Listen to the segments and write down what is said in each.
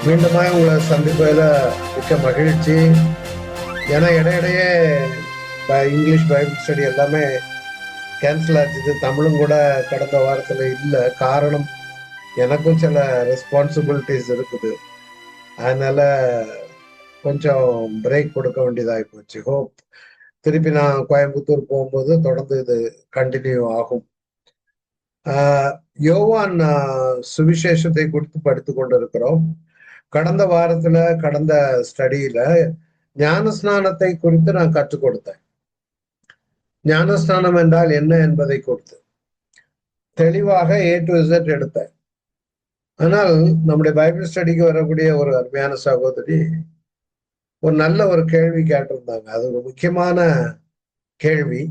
மீண்டுமாய் உங்களை சந்திப்பதில் மிக்க மகிழ்ச்சி. ஏன்னா இடையிடையே இங்கிலீஷ் பைபிள் ஸ்டடி எல்லாமே கேன்சல் ஆச்சுது. தமிழும் கூட கடந்த வாரத்தில் இல்லை. காரணம், எனக்கும் சில ரெஸ்பான்சிபிலிட்டிஸ் இருக்குது. அதனால கொஞ்சம் பிரேக் கொடுக்க வேண்டியதாகி போச்சு. ஹோப் திருப்பி நான் கோயம்புத்தூர் போகும்போது தொடர்ந்து இது கண்டினியூ ஆகும். யோவான் சுவிசேஷத்தை குறித்து படித்து கொண்டிருக்கிறோம். கடந்த வாரத்துல கடந்த ஸ்டடியில ஞானஸ்நானத்தை குறித்து நான் கற்றுக் கொடுத்தேன். ஞானஸ்நானம் என்றால் என்ன என்பதை கொடுத்து தெளிவாக A to Z எடுத்தேன். ஆனால் நம்முடைய பைபிள் ஸ்டடிக்கு வரக்கூடிய ஒரு அருமையான சகோதரி ஒரு நல்ல ஒரு கேள்வி கேட்டிருந்தாங்க. அது ஒரு முக்கியமான கேள்வி.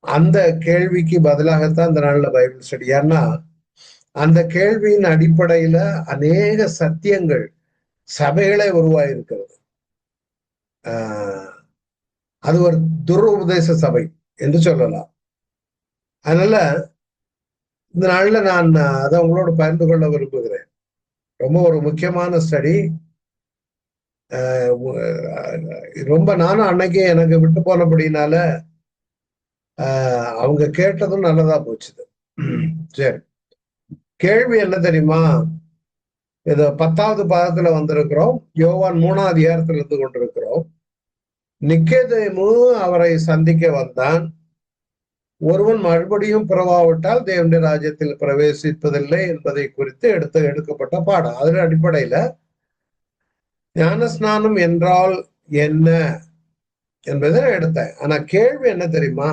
அந்த கேள்விக்கு பதிலாகத்தான் இந்த நாள்ல பைபிள் ஸ்டடி. ஏன்னா அந்த கேள்வியின் அடிப்படையில அநேக சத்தியங்கள் சபைகளே உருவாயிருக்கிறது. அது ஒரு துருபதேச சபை என்று சொல்லலாம். அதனால இந்த நாள்ல நான் அதை உங்களோட பகிர்ந்து கொள்ள விரும்புகிறேன். ரொம்ப ஒரு முக்கியமான ஸ்டடி. ரொம்ப நானும் அன்னைக்கு எனக்கு விட்டு போனபடினால அவங்க கேட்டதும் நல்லதா போச்சுது. சரி, கேள்வி என்ன தெரியுமா? இது 10வது பாகத்துல வந்திருக்கிறோம். யோவான் 3ஆம் அதிகாரத்துல இருந்து கொண்டிருக்கிறோம். நிக்கோதேமு அவரை சந்திக்க வந்தான். ஒருவன் மறுபடியும் பிறவாவிட்டால் தேவனுடைய ராஜ்யத்தில் பிரவேசிப்பதில்லை என்பதை குறித்து எடுக்கப்பட்ட பாடம். அதன் அடிப்படையில ஞானஸ்நானம் என்றால் என்ன என்பதை எடுத்தேன். ஆனா கேள்வி என்ன தெரியுமா?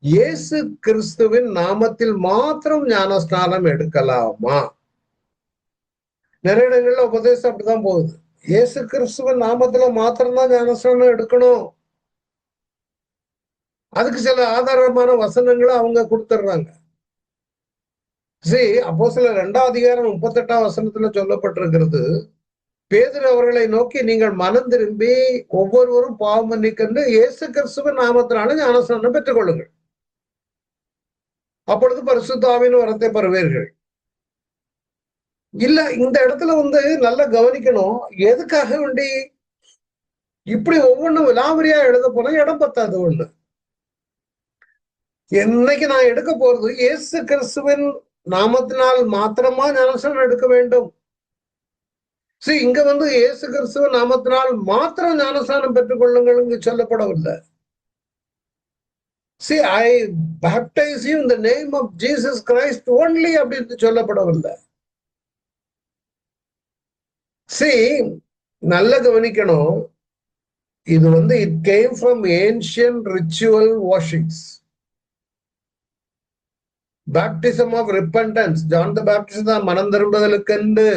இயேசு கிறிஸ்துவின் நாமத்தில் மாத்திரம் ஞானஸ்நானம் எடுக்கலாமா? நிறைய இடங்கள்ல உபதேசம் அப்படிதான் போகுது. இயேசு கிறிஸ்துவின் நாமத்துல மாத்திரம்தான் ஞானஸ்நானம் எடுக்கணும். அதுக்கு சில ஆதாரமான வசனங்களை அவங்க கொடுத்துடுறாங்க. அப்போஸ்தலர் 2ஆம் அதிகாரம் 38ஆம் வசனத்துல சொல்லப்பட்டிருக்கிறது, பேதுரு அவர்களை நோக்கி, நீங்கள் மனம் திரும்பி ஒவ்வொருவரும் பாவம் மன்னிக்கென்று இயேசு கிறிஸ்துவின் நாமத்தினால ஞானஸ்நானம் பெற்றுக் கொள்ளுங்கள், அப்பொழுது பரிசுத்த ஆவியின் வரத்தை பெறுவீர்கள். இல்ல, இந்த இடத்துல நல்லா கவனிக்கணும். எதுக்காக வேண்டி இப்படி ஒவ்வொன்றும் விலாவரியா எழுத போனா இடம் பத்தாது. ஒண்ணு, இன்னைக்கு நான் எடுக்க போறது இயேசு கிறிஸ்துவின் நாமத்தினால் மாத்திரமா ஞானஸ்நானம் எடுக்க வேண்டும். இங்க இயேசு கிறிஸ்துவின் நாமத்தினால் மாத்திரம் ஞானஸ்நானம் பெற்றுக் கொள்ளுங்கள் சொல்லப்படவில்லை. I baptize you in the name of Jesus Christ only அப்படின்னு சொல்லப்படவில்லை. நல்ல கவனிக்கணும். இது it came from ancient ritual washings, baptism of repentance. John the Baptist தான் மனம் திரும்புதலுக்கென்று.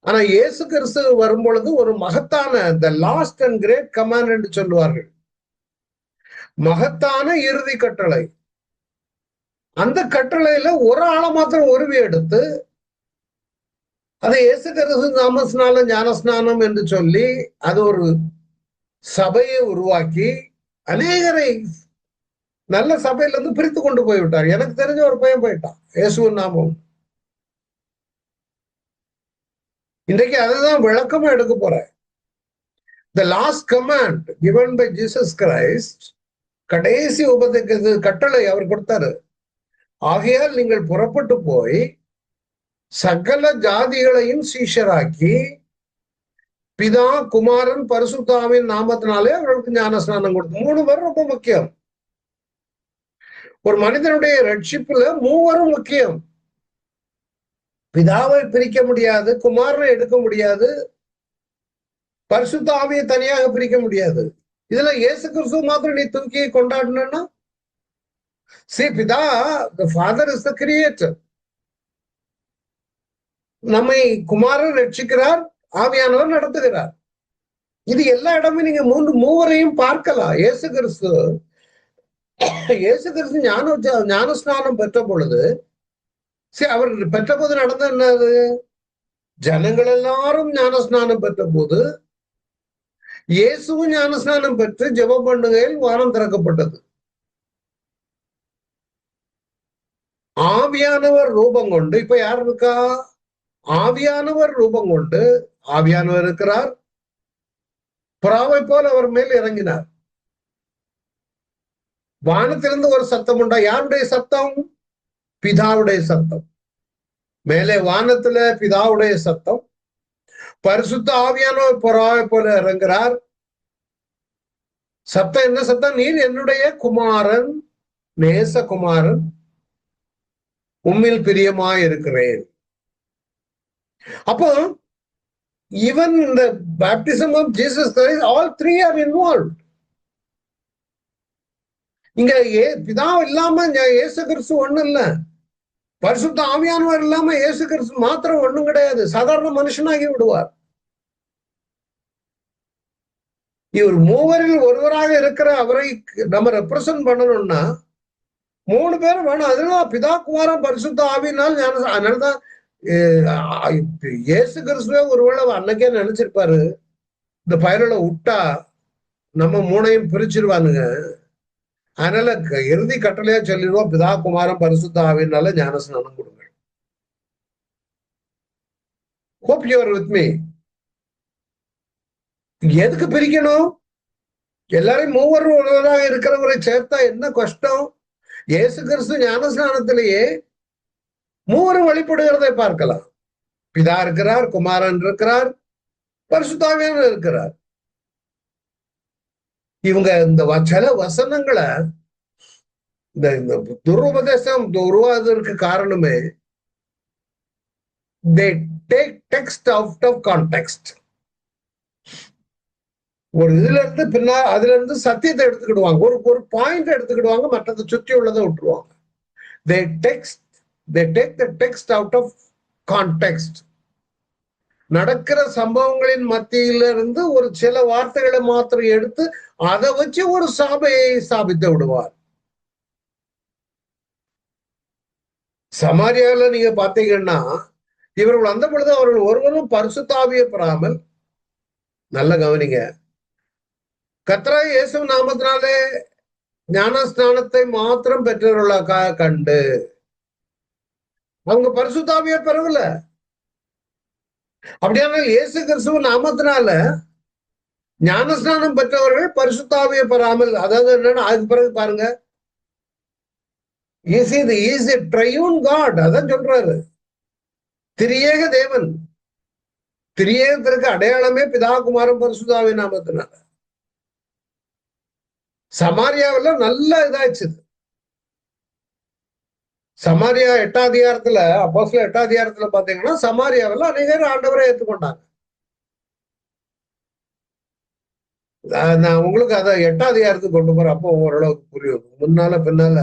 ஆனா இயேசு கிறிஸ்து வரும்பொழுது ஒரு மகத்தான the last and great command என்று சொல்லுவார்கள். மகத்தான இறுதி கட்டளை. அந்த கட்டளையில ஒரு ஆளை மாத்திரம் உருவி எடுத்து அதை இயேசு கிறிஸ்து நாமத்தினால ஞானஸ்நானம் என்று சொல்லி அது ஒரு சபையை உருவாக்கி அநேகரை நல்ல சபையில இருந்து பிரித்து கொண்டு போய்விட்டார். எனக்கு தெரிஞ்ச ஒரு பையன் போயிட்டான், இயேசுவின் நாமம். இன்றைக்கு அதுதான் விளக்கமா எடுக்க போறேன். The last command given by Jesus Christ, கடைசி உபதேச கட்டளை அவர் கொடுத்தாரு. ஆகையால் நீங்கள் புறப்பட்டு போய் சகல ஜாதிகளையும் சீஷராக்கி பிதா குமாரன் பரிசுத்த ஆவியின் நாமத்தினாலே அவர்களுக்கு ஞானஸ்நானம் கொடுத்து. 3 பேரும் ரொம்ப முக்கியம். ஒரு மனிதனுடைய ரட்சிப்புல 3 முக்கியம். பிதாவை பிரிக்க முடியாது, குமாரனை எடுக்க முடியாது, பரிசுத்த ஆவியை தனியாக பிரிக்க முடியாது. இதுல இயேசு கிறிஸ்து மாத்திரம் நீ தூக்கி கொண்டாடணும்னா, பிதா the father is the creator. நம்மை குமாரன் ரட்சிக்கிறார், ஆவியானவர் நடத்துகிறார். இது எல்லா இடமும் நீங்க மூவரையும் பார்க்கலாம். இயேசு கிறிஸ்து ஞானஸ்நானம் பெற்ற பொழுது அவர் பெற்ற போது நடந்த என்னது? ஜனங்கள் எல்லாரும் ஞானஸ்நானம் பெற்ற போது இயேசுவும் ஞானஸ்நானம் பெற்று ஜெபம் பண்ணுகையில் வானம் திறக்கப்பட்டது. ஆவியானவர் ரூபம் கொண்டு இப்ப யார் இருக்கா? ஆவியானவர் ரூபம் கொண்டு, ஆவியானவர் இருக்கிறார், புறாவை போல் அவர் மேல் இறங்கினார். வானத்திலிருந்து ஒரு சத்தம் உண்டா. யாருடைய சத்தம்? பிதாவுடைய சத்தம். மேலே வானத்துல பிதாவுடைய சத்தம், பரிசுத்த ஆவியானவர் புறாவை போல இறங்குறார். சத்தம் என்ன சத்தம்? நீர் என்னுடைய குமாரன், நேசகுமாரன், உம்மில் பிரியமாய் இருக்கிறேன். அப்போ ஈவன் இந்த baptism of Jesus Christ, all three are involve. இங்க பிதா இல்லாம இயேசு கிறிஸ்து ஒண்ணு இல்ல, பரிசுத்த ஆவியானவர் இல்லாம இயேசு கிறிஸ்து மாத்திரம் ஒண்ணும் கிடையாது. சாதாரண மனுஷனாகி விடுவார். இவர் மூவரில் ஒருவராக இருக்கிற அவரை நம்ம ரெப்ரசன்ட் பண்ணணும்னா 3 பேரும் வேணும். அதனால பிதா குமாரன் பரிசுத்த ஆவியினால் அதனாலதான் இயேசு கிறிஸ்துவே ஒருவேளை அன்னைக்கே நினைச்சிருப்பாரு, இந்த பயனில விட்டா நம்ம 3ஐயும் பிரிச்சிருவானுங்க, அதனால இறுதி கட்டளையா சொல்லிடுவோம், பிதா குமாரன் பரிசுத்த ஆவியினால ஞானஸ்நானம் கொடுங்க. Hope you are with me. எதுக்கு பிரிக்கணும்? எல்லாரையும் மூவரும் ஒருவராக இருக்கிறவரை சேர்த்தா என்ன கஷ்டம்? இயேசு கிறிஸ்து ஞானஸ்நானத்திலேயே மூவரும் வழிபடுகிறதை பார்க்கலாம். பிதா இருக்கிறார், குமாரன் இருக்கிறார், பரிசுத்த ஆவியானவர் இருக்கிறார். இவங்க இந்த சில வசனங்களை, இந்த துருபதேசம் உருவாவதற்கு காரணமே they take text out of context. ஒரு இதுல இருந்து அதுல இருந்து சத்தியத்தை எடுத்துக்கிடுவாங்க, ஒரு பாயிண்ட் எடுத்துக்கிடுவாங்க, மற்றதை சுற்றி உள்ளதை விட்டுருவாங்க. they take the text out of context. நடக்கிற சம்பவங்களின் மத்தியில இருந்து ஒரு சில வார்த்தைகளை மாத்திரம் எடுத்து அதை வச்சு ஒரு சபையை ஸ்தாபித்து விடுவார். சமாரியால நீங்க பாத்தீங்கன்னா, இவர்கள் வந்த பொழுது அவர்கள் ஒருவரும் பரிசுத்த ஆவியை பெறாமல், நல்ல கவனிங்க, கர்த்தராகிய இயேசு நாமத்தினாலே ஞானஸ்நானத்தை மாத்திரம் பெற்றவர்களாக கண்டு அவங்க பரிசுத்த ஆவியை பெறவில்ல. அப்படியானால் இயேசு கிறிஸ்துவ நாமத்தினால ஞானஸ்நானம் பெற்றவர்கள் பரிசுத்த ஆவியை பெறாமல், அதாவது என்னன்னா அதுக்கு பிறகு பாருங்க, இஸ் எ ட்ரையூன் காட். அதான் சொல்றாரு, திரியேக தேவன். திரியேகத்திற்கு அடையாளமே பிதா குமாரன் பரிசுத்த ஆவி நாமத்தினால. சமாரியாவில் நல்ல இதாச்சு. சமாரியா 8ஆம் அதிகாரத்துல, அப்போஸ்தலர் 8ஆம் அதிகாரத்துல பாத்தீங்கன்னா சமாரியாவில் அநேகர் ஆண்டவரை ஏற்றுக்கொண்டாங்க. நான் உங்களுக்கு அதை 8ஆம் அதிகாரத்துக்கு கொண்டு போறேன், அப்போ ஓரளவுக்கு புரியும். முன்னால பின்னால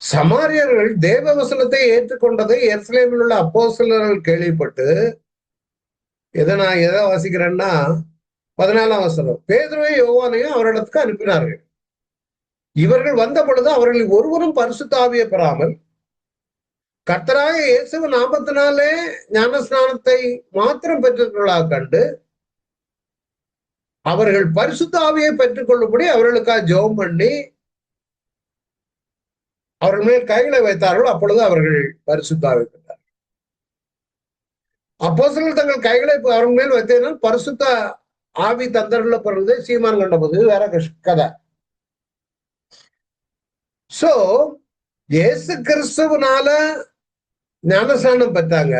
சமாரியர்கள் தேவ வசனத்தை ஏற்றுக்கொண்டதை எருசலேமில் உள்ள அப்போஸ்தலர்கள் கேள்விப்பட்டு, நான் எதை வாசிக்கிறேன்னா 14ஆம் வசனம், பேதுருவையும் யோவானையும் அவரிடத்துக்கு அனுப்பினார்கள். இவர்கள் வந்த பொழுது அவர்களில் ஒருவரும் பரிசுத்த ஆவியை பெறாமல் கர்த்தராகிய இயேசு நாமத்தினாலே ஞானஸ்நானத்தை மாத்திரம் பெற்றவர்களாக கண்டு அவர்கள் பரிசுத்த ஆவியை பெற்றுக் கொள்ளும்படி அவர்களுக்காக ஜெபம் பண்ணி அவர்கள் மேல் கைகளை வைத்தார்கள். அப்பொழுது அவர்கள் பரிசுத்த ஆவி பெற்றார்கள். அப்போஸ்தலர்கள் தங்கள் கைகளை அவர்கள் மேல் வைத்ததினால் பரிசுத்த ஆவி தந்தரப்படுவதை சீமான் கண்டபோது வேற கதை. சோ இயேசு கிறிஸ்துவனால ஞானஸ்நானம் பெற்றாங்க,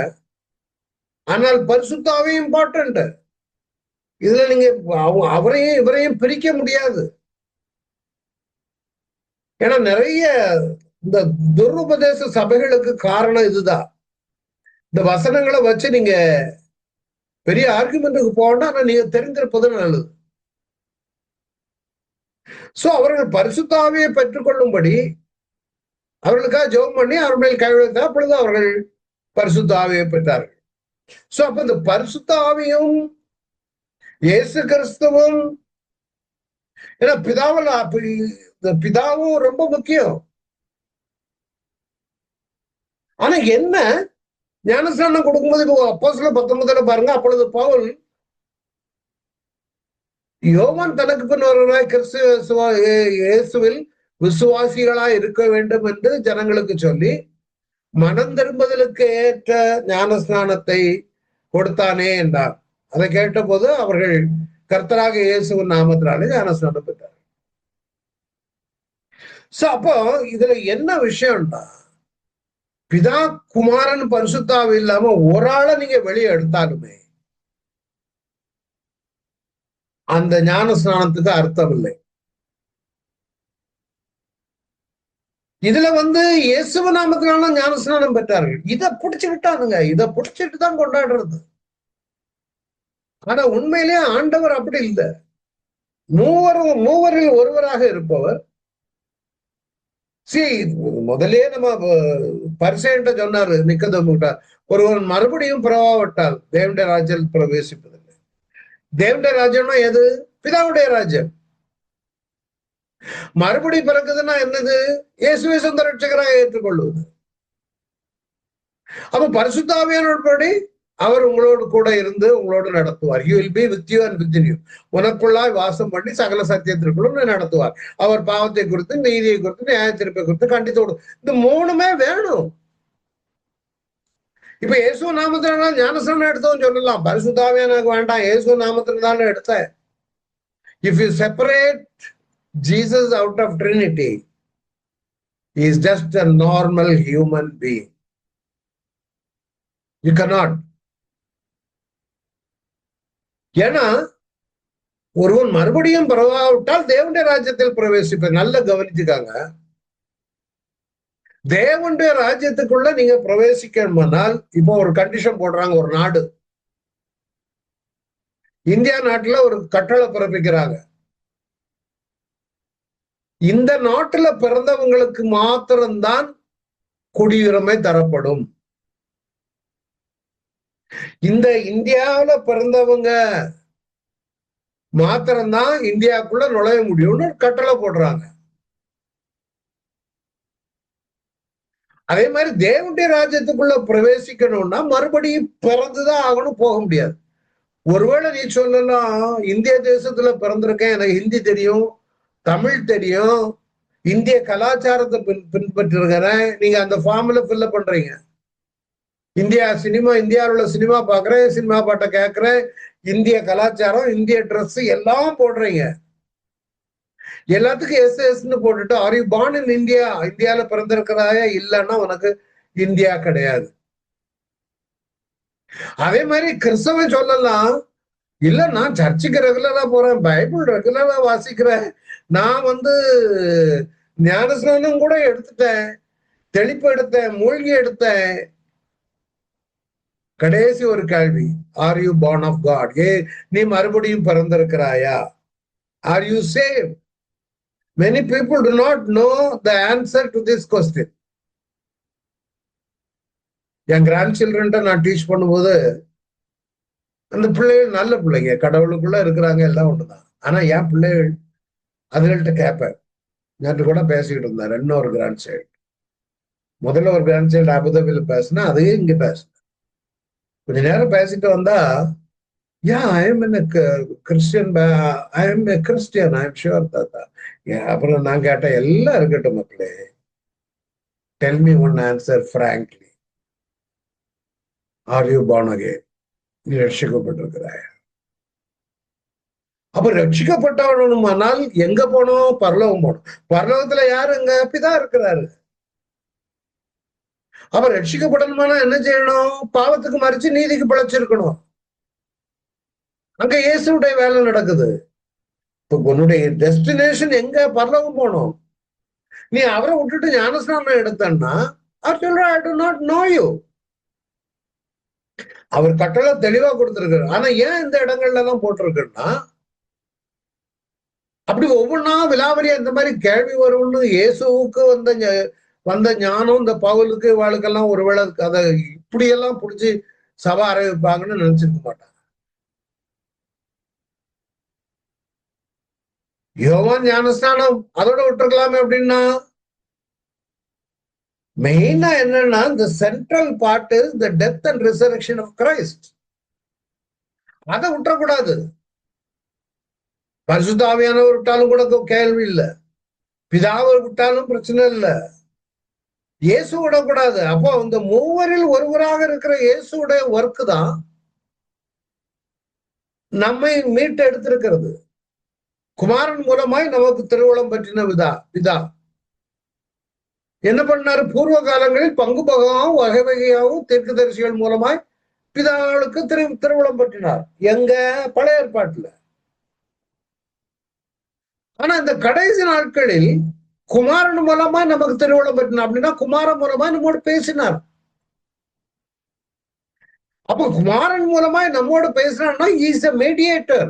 ஆனால் பரிசுத்த ஆவி இம்பார்ட்டன்ட். இதுல நீங்க அவரையும் இவரையும் பிரிக்க முடியாது. ஏன்னா நிறைய இந்த துருபதேச சபைகளுக்கு காரணம் இதுதான். இந்த வசனங்களை வச்சு நீங்க பெரிய ஆர்குமெண்ட்டுக்கு போகணும், ஆனா நீங்க தெரிந்திருப்பது நல்லது. சோ அவர்கள் பரிசுத்த ஆவியை பெற்றுக்கொள்ளும்படி அவர்களுக்காக ஜெபம் பண்ணி அவர் மேல் கை வைத்த அப்பொழுது அவர்கள் பரிசுத்த ஆவியை பெற்றார்கள். சோ அப்ப இந்த பரிசுத்த ஆவியும் இயேசு கிறிஸ்துவும், ஏன்னா பிதாவும் ரொம்ப முக்கியம். ஆனா என்ன, ஞானஸ்நானம் கொடுக்கும்போது இப்போ அப்போஸ்தலர் 19 பாருங்க, அப்பொழுது பவுல் யோவான் தனக்கு பின் வருவராய் கிறிஸ்து இயேசுவில் விசுவாசிகளாய் இருக்க வேண்டும் என்று ஜனங்களுக்கு சொல்லி மனம் திரும்புதலுக்கு ஏற்ற ஞானஸ்நானத்தை கொடுத்தானே என்றார். அதை கேட்ட போது அவர்கள் கர்த்தராக இயேசுவின் நாமத்தினாலே ஞானஸ்நானம் பெற்றார். அப்போ இதுல என்ன விஷயம்டா, பிதா குமாரன் பரிசுத்தாவி இல்லாம ஒரு ஆளை நீங்க வெளியே எடுத்தாலுமே அந்த ஞான ஸ்நானத்துக்கு அர்த்தம் இல்லை. இதுல இயேசுவ நாமத்தினால ஞானஸ்நானம் பெற்றார்கள். இதை பிடிச்சுக்கிட்டானுங்க, இதை பிடிச்சிட்டு தான் கொண்டாடுறது. ஆனா உண்மையிலேயே ஆண்டவர் அப்படி இல்லை. மூவரில் ஒருவராக இருப்பவர். முதலே நம்ம பரிசேன்ட்ட சொன்னாரு நிக்கதேமுகிட்ட, ஒருவன் மறுபடியும் பிறவாவிட்டால் தேவனுடைய ராஜ்யம் பிரவேசிப்பதில்லை. தேவனுடைய ராஜ்யம்னா எது? பிதாவுடைய ராஜ்யம். மறுபடி பிறகுதுன்னா என்னது? இயேசுவை சொந்த ரட்சகராக ஏற்றுக்கொள்வது. அப்ப பரிசுத்தாவியானபடி அவர் உங்களோடு கூட இருந்து உங்களோடு நடத்துவார். He will be with you and within you. உனக்குள்ளாய் வாசம் பண்ணி சகல சத்தியத்திற்குள்ளும் நடத்துவார். அவர் பாவத்தை குறித்து, நீதியை குறித்து, நியாயத்தீர்ப்பை குறித்து கண்டித்தோடு. இந்த மூணுமே வேணும். இப்ப இயேசு நாமத்தினால ஞானஸ்நானம் எடுத்தோம்னு சொல்லலாம். பரிசுத்தாவியான எனக்கு வேண்டாம், இயேசு நாமத்தினால எடுத்தேன். If you separate Jesus out of Trinity, he is just a normal human being. You cannot. ஏன்னா ஒருவன் மறுபடியும் பிறவாவிட்டால் தேவனுடைய ராஜ்யத்தில் பிரவேசிப்ப. நல்ல கவனிச்சுக்காங்க. தேவனுடைய ராஜ்யத்துக்குள்ள நீங்க பிரவேசிக்கணும்னால் இப்போ ஒரு கண்டிஷன் போடுறாங்க. ஒரு நாடு, இந்தியா நாட்டுல ஒரு கட்டளை பிறப்பிக்கிறாங்க. இந்த நாட்டுல பிறந்தவங்களுக்கு மாத்திரம்தான் குடியுரிமை தரப்படும். இந்த இந்தியாவில பிறந்தவங்க மாத்திரம்தான் இந்தியாவுக்குள்ள நுழைய முடியும்னு கட்டளை போடுறாங்க. அதே மாதிரி தேவனுடைய ராஜ்யத்துக்குள்ள பிரவேசிக்கணும்னா மறுபடியும் பிறந்துதான் ஆகணும், போக முடியாது. ஒருவேளை நீ சொல்லலாம், இந்திய தேசத்துல பிறந்திருக்கேன், எனக்கு ஹிந்தி தெரியும், தமிழ் தெரியும், இந்திய கலாச்சாரத்தை பின்பற்றிருக்கிறேன். நீங்க அந்த ஃபார்ம்ல ஃபில்அப் பண்றீங்க. இந்தியாவில் உள்ள சினிமா பாக்குறேன், சினிமா பாட்டை கேட்கிறேன், இந்திய கலாச்சாரம், இந்திய ட்ரெஸ் எல்லாம் போடுறீங்க. எல்லாத்துக்கும் எஸ்எஸ்ன்னு போட்டுட்டு R you born in India, இந்தியாவில பிறந்திருக்கிறாயா? இல்லைன்னா உனக்கு இந்தியா கிடையாது. அதே மாதிரி கிறிஸ்தவன் சொல்லலாம், இல்ல நான் சர்ச்சுக்கு ரெகுலரா போறேன், பைபிள் ரெகுலரா வாசிக்கிறேன், நான் ஞானஸ்நானம் கூட எடுத்துட்டேன், தெளிப்பு எடுத்தேன், மூழ்கி எடுத்தேன். கடைசி ஒரு கேள்வி, are you born of God? நீ மறுபடியும் பிறந்திருக்கிறாயா? Are you save? Many people do not know the answer to this question. என் கிராண்ட் சில்ட்ரன்ட்ட நான் டீச் பண்ணும்போது, அந்த பிள்ளைகள் நல்ல பிள்ளைங்க, கடவுளுக்குள்ள இருக்கிறாங்க, எல்லாம் ஒண்ணுதான். ஆனா என் பிள்ளைகள் அதுகள்கிட்ட கேட்பேன். நேற்று கூட பேசிக்கிட்டு இருந்தார் இன்னொரு கிராண்ட் சைல்டு. முதல்ல ஒரு கிராண்ட் சைல்டு அபுதாபியில பேசினா, அதையே இங்க பேசினேன். கொஞ்ச நேரம் பேசிட்டு வந்தா, I am Christian, I am Christian, I am sure தாத்தா. அப்புறம் நான் கேட்டேன், எல்லாம் இருக்கட்டும் மக்களே, tell me one answer frankly, R you born again? நீ ரட்சிக்கப்பட்டிருக்கிறாய். அப்ப ரட்சிக்கப்பட்டவனுமானால் எங்க போனோம்? பரலோகம் போனோம். பரலோகத்துல யாரு? எங்க பிதா இருக்கிறாரு. அப்ப ரட்சிக்கப்படணுமானா என்ன செய்யணும்? பாவத்துக்கு மறிச்சு நீதிக்கு பிழைச்சிருக்கணும். அங்க இயேசுடைய வேலை நடக்குது. இப்ப உன்னுடைய டெஸ்டினேஷன் எங்க? பரலோகம் போகணும். நீ அவரை விட்டுட்டு ஞானஸ்நானம் எடுத்தன்னா, I do not know you. அவர் கட்டளை தெளிவா கொடுத்திருக்காரு. ஆனா ஏன் இந்த இடங்கள்ல எல்லாம் போட்டிருக்குன்னா, அப்படி ஒவ்வொன்னா விலாவரியா இந்த மாதிரி கேள்வி வரும்னு இயேசுவுக்கு வந்த ஞானம் இந்த பவுலுக்கு வாழ்க்கெல்லாம் ஒருவேளை அதை இப்படியெல்லாம் புடிச்சு சபை ஆரம்பிப்பாங்கன்னு நினைச்சிருக்க மாட்டாங்க. யோவான் ஞானஸ்நானம் அதோட விட்டுருக்கலாமே அப்படின்னா, மெயினா என்னன்னா, இந்த central part is the death and resurrection of Christ. அதை விட்டுறக்கூடாது. பரிசுத்த ஆவியானவர் விட்டாலும் கூட கேள்வி இல்லை, பிதாவை விட்டாலும் பிரச்சனை இல்லை, இயேசு விடக்கூடாது. அப்போ இந்த மூவரில் ஒருவராக இருக்கிற இயேசுடைய ஒர்க்கு தான் நம்மை மீட்டு எடுத்திருக்கிறது. குமாரன் மூலமாய் நமக்கு திருவுளம் பற்றின பிதா என்ன பண்ணாரு? பூர்வ காலங்களில் பங்கு பகாவும் வகை வகையாகவும் தீர்க்கதரிசிகள் மூலமாய் பிதாவுக்கு திருவுளம் பற்றினார். எங்க? பழைய ஏற்பாட்டுல. ஆனா இந்த கடைசி நாட்களில் குமாரன் மூலமா நமக்கு திருவுளம் பற்றினார். அப்படின்னா குமாரன் மூலமா நம்மோடு பேசினார். அப்ப குமாரன் மூலமாய் நம்மோடு பேசினார்னா இஸ் எ மீடியேட்டர்.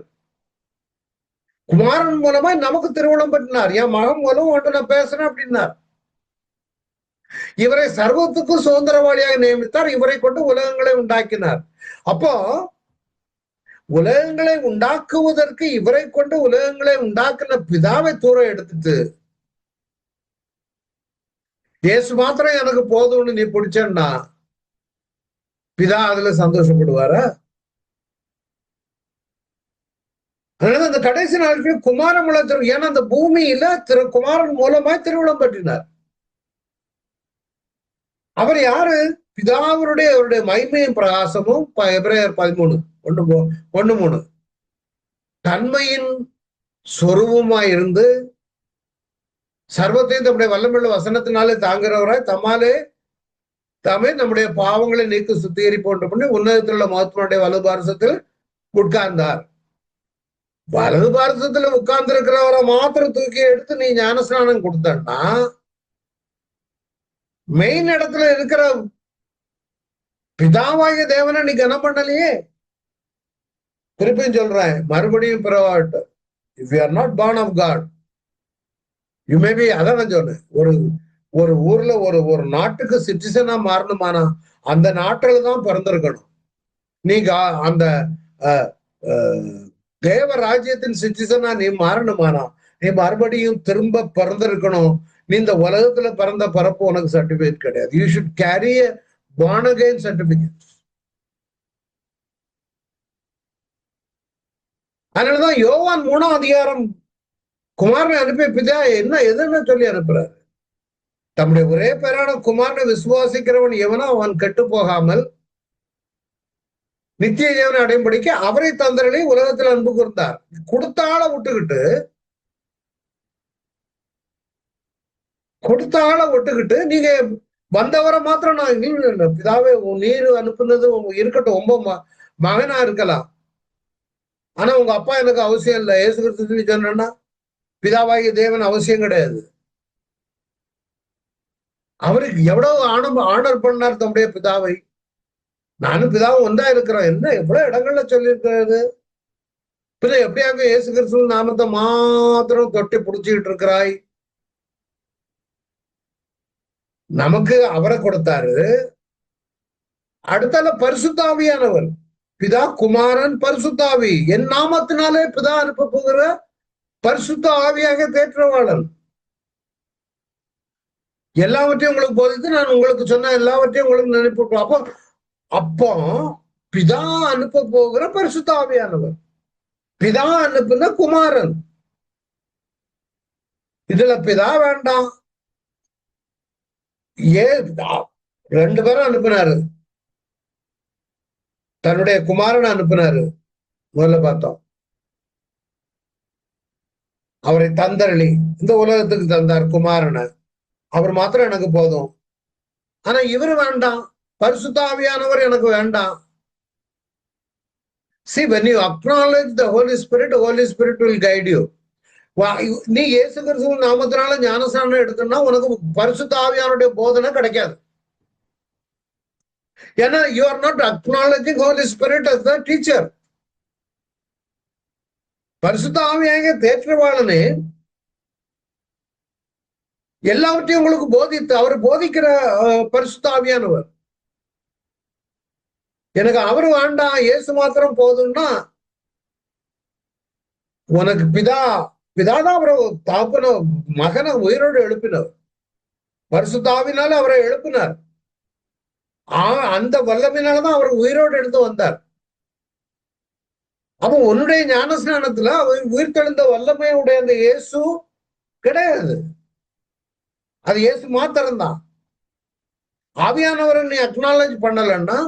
குமாரன் மூலமாய் நமக்கு திருவுளம் பற்றினார். என் மகன் மூலம் ஒன்று நான் பேசுறேன் அப்படின்னார். இவரை சர்வத்துக்கும் சுதந்திரவாளியாக நியமித்தார். இவரை கொண்டு உலகங்களை உண்டாக்கினார். அப்போ உலகங்களை உண்டாக்குவதற்கு இவரை கொண்டு உலகங்களை உண்டாக்குன பிதாவை தூரம் எடுத்துட்டு இயேசு மாத்திரம் எனக்கு போதும்னு நீ பிடிச்சா பிதா அதுல சந்தோஷப்படுவாரா? அதனால அந்த கடைசி நாட்கள் குமாரன் மூலம், ஏன்னா அந்த பூமியில குமாரன் மூலமாய் திருவிழம் பற்றினார். அவர் யாரு? பிதாவருடைய அவருடைய மகிமையும் பிரகாசமும். எபிரேயர் 13:1-3 தன்மையின் சொரூபமாய் இருந்து சர்வத்தையும் தம்முடைய வல்லமையுள்ள வசனத்தினாலே தாங்குறவராய் தாமே நம்முடைய பாவங்களை நீக்கி சுத்திகரிப்போன்ற பண்ணி உன்னதத்தில் உள்ள மகத்துவனுடைய வலது பாரசத்தில் உட்கார்ந்தார். வலது பாரசத்துல உட்கார்ந்து இருக்கிறவரை மாத்திரம் தூக்கி எடுத்து நீ ஞானஸ்நானம் கொடுத்தன்னா மெயின் இடத்துல இருக்கிற பிதாவாகிய தேவனை நீ கனம் பண்ணலையே. திருப்பியும் சொல்றேன், மறுபடியும் பிறவாட்டு. If you are not born of God you may be. அதான் நான் சொன்னேன், ஒரு ஊர்ல ஒரு நாட்டுக்கு சிட்டிசனா மாறணுமானா அந்த நாட்டில தான் பிறந்திருக்கணும். நீங்க அந்த தேவ ராஜ்யத்தின் சிட்டிசனா நீ மாறணுமானா நீ மறுபடியும் திரும்ப பிறந்திருக்கணும். நீ இந்த உலகத்துல பிறந்த பிறப்பு உனக்கு சர்டிபிகேட் கிடையாது. You should carry a born again certificate. அதனாலதான் யோவான் 3ஆம் அதிகாரம் குமாரனை அனுப்பி பிதா எதுன்னு சொல்லி அனுப்புறாரு. தம்முடைய ஒரே பேரான குமாரனை விசுவாசிக்கிறவன் எவனோ அவன் கெட்டு போகாமல் நித்திய ஜீவனை அடையும்படிக்கு அவரை தந்தரளி உலகத்தில் அன்பு கூர்ந்தார். கொடுத்த ஆளை விட்டுக்கிட்டு நீங்க வந்தவரை மாத்திரம் நான் பிதாவே நீர் அனுப்புனது இருக்கட்டும், ரொம்ப மகனா இருக்கலாம், ஆனா உங்க அப்பா எனக்கு அவசியம் இல்லை. இயேசு கிறிஸ்து சொன்னா பிதாவாகிய தேவன் அவசியம் கிடையாது. அவருக்கு எவ்வளவு ஆனர் பண்ணார் தம்முடைய பிதாவை. நானும் பிதாவும் ஒன்றா இருக்கிறோம். என்ன எவ்வளவு இடங்கள்ல சொல்லியிருக்கிறது. பின்ன எப்படியாக இயேசு கிறிஸ்து நாமத்தை மாத்திரம் தொட்டி புடிச்சுக்கிட்டு இருக்கிறாய்? நமக்கு அவரை கொடுத்தாரு. அடுத்தால பரிசுத்தாவியானவர், பிதா குமாரன் பரிசுத்தாவி, என் நாமத்தினாலே பிதா அனுப்ப போகிற பரிசுத்த ஆவியாக தேற்றவாளன். எல்லாவற்றையும் உங்களுக்கு போதித்து நான் உங்களுக்கு சொன்ன எல்லாவற்றையும் உங்களுக்கு நினைப்பு. அப்போ பிதா அனுப்ப போகிற பரிசுத்த ஆவியானவர், பிதா அனுப்புன குமாரன். இதுல பிதா வேண்டாம், ரெண்டு பேரும் அனுப்பினாரு. தன்னுடைய குமாரனை அனுப்பினாரு. முதல்ல பார்த்தோம், அவரை தந்தரளி இந்த உலகத்துக்கு தந்தார் குமாரனை. அவர் மாத்திரம் எனக்கு போதும். ஆனா இவர் வேண்டாம், பரிசுத்த ஆவியானவர் எனக்கு வேண்டாம். See, when you acknowledge the Holy Spirit will guide you. நீ இயேசு கிறிஸ்துவின் நாமத்தினால ஞானஸ்நானம் எடுத்தோம்னா உனக்கு பரிசுத்த ஆவியானுடைய போதனை கிடைக்காது. ஏன்னா you are not acknowledging Holy Spirit as the teacher. பரிசுத்த ஆவியாக தேற்றவாளனே எல்லாவற்றையும் உங்களுக்கு போதித்து, அவர் போதிக்கிற பரிசுத்த ஆவியானவர். எனக்கு அவரு வேண்டாம், இயேசு மாத்திரம் போதும்னா உனக்கு பிதாதான் அவரை தாப்புன மகனை உயிரோடு எழுப்பினவர். பரிசுத்த ஆவியினால அவரை எழுப்பினார். அந்த வல்லமையினாலதான் அவர் உயிரோடு எடுத்து வந்தார். அப்ப உன்னுடைய ஞானஸ்நானத்துல அவர் உயிர்த்தெழுந்த வல்லமையுடைய அந்த இயேசு கிடையாது. அது இயேசு மாத்திரம்தான். ஆவியானவரை நீ அக்னாலஜ் பண்ணலன்னா,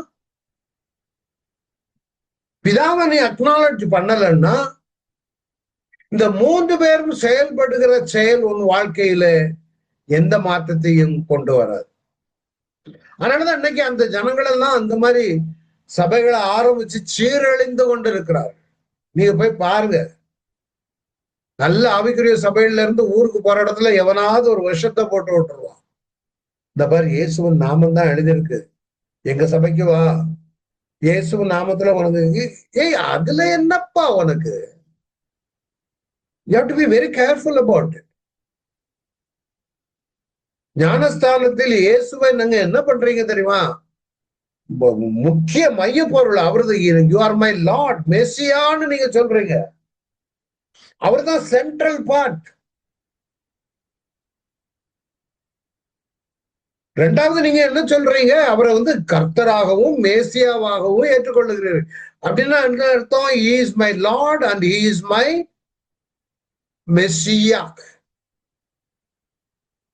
பிதாவை நீ அக்னாலஜ் பண்ணலன்னா, இந்த 3 பேரும் செயல்படுகிற செயல் உன் வாழ்க்கையில எந்த மாற்றத்தையும் கொண்டு வராது. அதனாலதான் இன்னைக்கு அந்த ஜனங்கள் எல்லாம் அந்த மாதிரி சபைகளை ஆரம்பிச்சு சீரழிந்து கொண்டு இருக்கிறார். நீங்க போய் பாருங்க, நல்ல ஆவிக்குரிய சபையில இருந்து ஊருக்கு போற இடத்துல எவனாவது ஒரு விஷத்தை போட்டு விட்டுருவான். இந்த பாரு, இயேசுவின் நாமம் தான் எழுதியிருக்கு, எங்க சபைக்கு வா, இயேசுவின் நாமத்துல உனக்கு. ஏய், அதுல என்னப்பா உனக்கு? You have to be very careful about it. ஞானஸ்தானத்தில் இயேசுவை நீங்க என்ன பண்றீங்க தெரியுமா? முக்கிய மைய பொருள் அவரது. யூ ஆர் மை லார்ட், மெசியான்னு நீங்க சொல்றீங்க. அவர்தான் சென்ட்ரல் பார்ட். ரெண்டாவது நீங்க என்ன சொல்றீங்க? அவரை கர்த்தராகவும் மேசியாவாகவும் ஏற்றுக்கொள்ளுகிறீர்கள். அப்படின்னா என்ன அர்த்தம்? He is my Lord and he is my Messiah.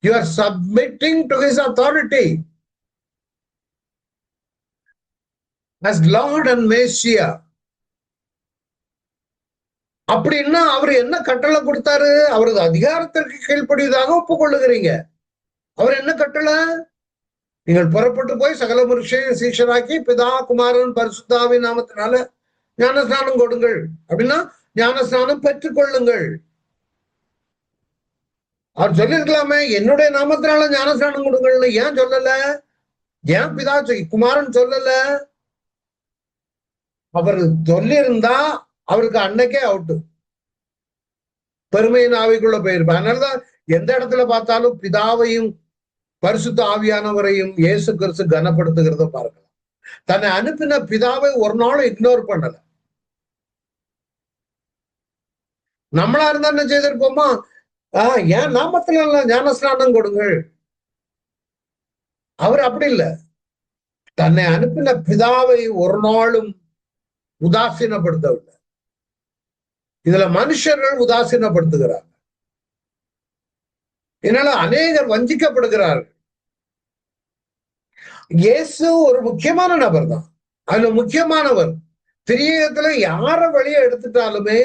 You are submitting to his authority as Lord and Messiah. அப்படின்னா அவர் என்ன கட்டளை கொடுத்தாரு? அவரது அதிகாரத்திற்கு கீழ்ப்படிவதாக ஒப்புக்கொள்ளுகிறீங்க. அவர் என்ன கட்டளை? நீங்கள் புறப்பட்டு போய் சகல மனுஷரையும் சீஷராக்கி பிதா குமாரன் பரிசுத்தாவின் நாமத்தினால ஞானஸ்நானம் கொடுங்கள். அப்படின்னா ஞானஸ்நானம் பெற்றுக் கொள்ளுங்கள். அவர் சொல்லிருக்கலாமே, என்னுடைய நாமத்தினால ஞானஸ்நானம் கொடுங்கள்னு. ஏன் சொல்லல? ஏன் பிதா குமாரன் சொல்லல? அவர் சொல்லியிருந்தா அவருக்கு அன்னைக்கே அவுட்டு, பெருமையின் ஆவிக்குள்ள போயிருப்பார். அதனாலதான் எந்த இடத்துல பார்த்தாலும் பிதாவையும் பரிசுத்த ஆவியானவரையும் இயேசு கிறிஸ்து கனப்படுத்துகிறத பார்க்கலாம். தன்னை அனுப்பின பிதாவை ஒரு நாளும் இக்னோர் பண்ணல. நம்மளா இருந்தா என்ன செய்திருப்போமா? ஏன் நாமத்துல ஞானஸ்நானம் கொடுங்கள். அவர் அப்படி இல்லை. தன்னை அனுப்பின பிதாவை ஒரு நாளும் உதாசீனப்படுத்தவில்லை. இதுல மனுஷர்கள் உதாசீனப்படுத்துகிறார்கள். இதனால அநேகர் வஞ்சிக்கப்படுகிறார்கள். இயேசு ஒரு முக்கியமான நபர் தான். அதுல முக்கியமானவர். திரியத்துல யார வழியை எடுத்துட்டாலுமே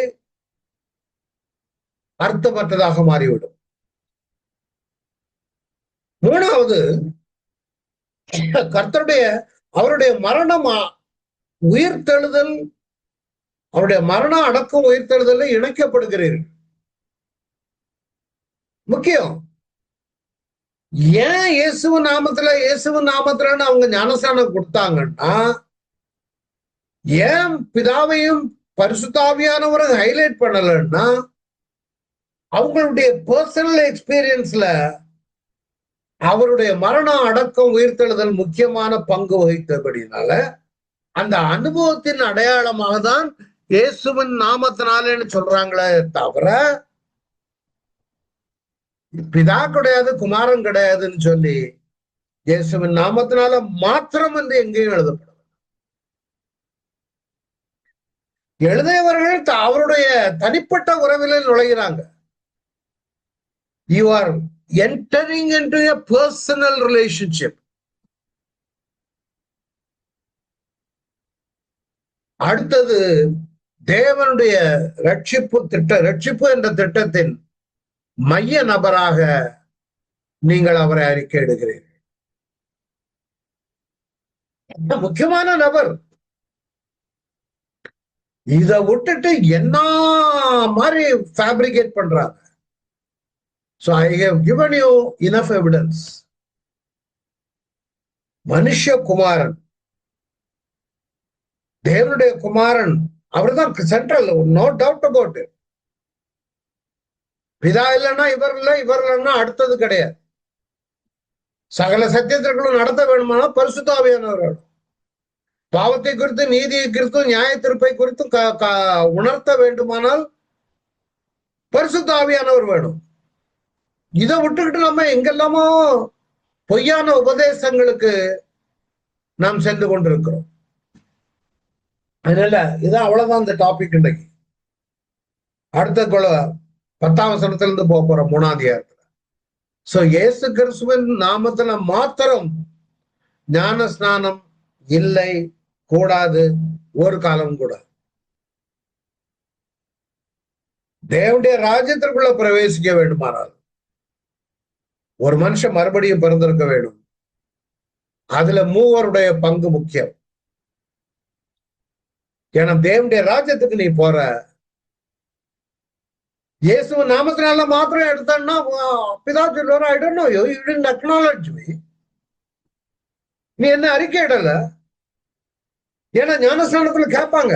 அர்த்தமற்றதாக மாறிவிடும். மூணாவது, கர்த்தருடைய அவருடைய மரணம் உயிர்த்தெழுதல், அவருடைய மரணம் அடக்கம் உயிர்த்தெழுதல் இணைக்கப்படுகிறீர்கள். முக்கியம். ஏன் இயேசுவின் நாமத்துலன்னு அவங்க ஞானஸ்நானம் கொடுத்தாங்கன்னா, ஏன் பிதாவையும் பரிசுத்தாவியானவரை ஹைலைட் பண்ணலன்னா, அவங்களுடைய பர்சனல் எக்ஸ்பீரியன்ஸ்ல அவருடைய மரணம் அடக்கம் உயிர்த்தெழுதல் முக்கியமான பங்கு வகித்தபடினால அந்த அனுபவத்தின் அடையாளமாக தான் இயேசுவின் நாமத்தினாலேன்னு சொல்றாங்களே தவிர பிதா கிடையாது குமாரன் கிடையாதுன்னு சொல்லி இயேசுவின் நாமத்தினால மாத்திரம் என்று எங்கேயும் எழுதப்படும். எழுதியவர்கள் அவருடைய தனிப்பட்ட உறவில் நுழைகிறாங்க. You are entering into a personal relationship. அடுத்தது, தேவனுடைய ரட்சிப்பு என்ற திட்டத்தின் மைய நபராக நீங்கள் அவரை அறிக்கையிடுகிறீர்கள். முக்கியமான நபர். இதை விட்டுட்டு என்ன மாதிரி ஃபேப்ரிகேட் பண்றாங்க. So I have given you enough evidence. மனுஷ குமாரன், தேவனுடைய குமாரன், அவர்தான் central, no doubt about it. பிதா இல்லைன்னா இவர் இல்லை, இவர் இல்லைன்னா அடுத்தது கிடையாது. சகல சத்தியத்திற்குள்ளும் நடத்த வேணுமானா பரிசுத்த ஆவியானவர் வேணும். பாவத்தை குறித்து, நீதியை குறித்தும், நியாய தீர்ப்பை குறித்தும் உணர்த்த வேண்டுமானால் பரிசுத்த ஆவியானவர் வேணும். இதை விட்டுக்கிட்டு நம்ம எங்கெல்லாமோ பொய்யான உபதேசங்களுக்கு நாம் சென்று கொண்டிருக்கிறோம். அதனால இதான் அவ்வளவுதான் இந்த டாபிக். இன்னைக்கு அடுத்த 10ஆம் வசனத்திலிருந்து போறோம் 3ஆம் அதிகாரத்துல. சோ இயேசு கிறிஸ்துவின் நாமத்துல மாத்திரம் ஞான ஸ்நானம் இல்லை, கூடாது, ஒரு காலம் கூட. தேவனுடைய ராஜ்யத்திற்குள்ள பிரவேசிக்க வேண்டுமானால் ஒரு மனுஷன் மறுபடியும் பிறந்திருக்க வேண்டும். அதுல மூவருடைய பங்கு முக்கியம். ஏன்னா தேவனுடைய ராஜ்யத்துக்கு நீ போற இயேசு நாமத்தினால மாத்திரம் எடுத்தா பிதா சொல்லுவார், I don't know you, you didn't acknowledge me. நீ என்ன அறிக்கை இடல. ஏன்னா ஞானஸ்நானத்துல கேட்பாங்க,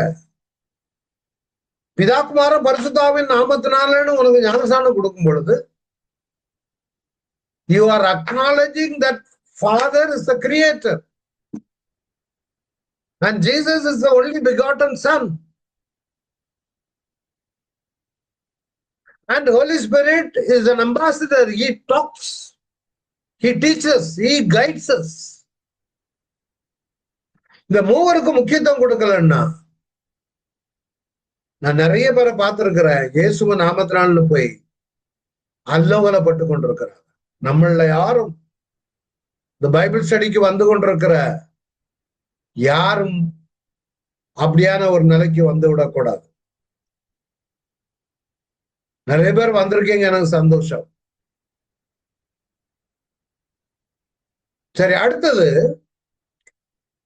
பிதாகுமாரன் பரிசுத்தாவின் நாமத்தினாலன்னு உனக்கு ஞானஸ்நானம் கொடுக்கும் பொழுது you are acknowledging that Father is the creator and Jesus is the only begotten Son. And Holy Spirit is an ambassador. He talks, he teaches, he guides us. இந்த மூவருக்கு முக்கியத்துவம் கொடுக்கலன்னா, நான் நிறைய பேரை பார்த்திருக்கிறேன், இயேசுவ நாமத்தினால்னு போய் அல்லோகலப்பட்டு கொண்டிருக்கிறார். நம்மள யாரும் இந்த பைபிள் ஸ்டடிக்கு வந்து கொண்டிருக்கிற யாரும் அப்படியான ஒரு நிலைக்கு வந்து விடக்கூடாது. நிறைய பேர் வந்திருக்கீங்க, எனக்கு சந்தோஷம். சரி, அடுத்தது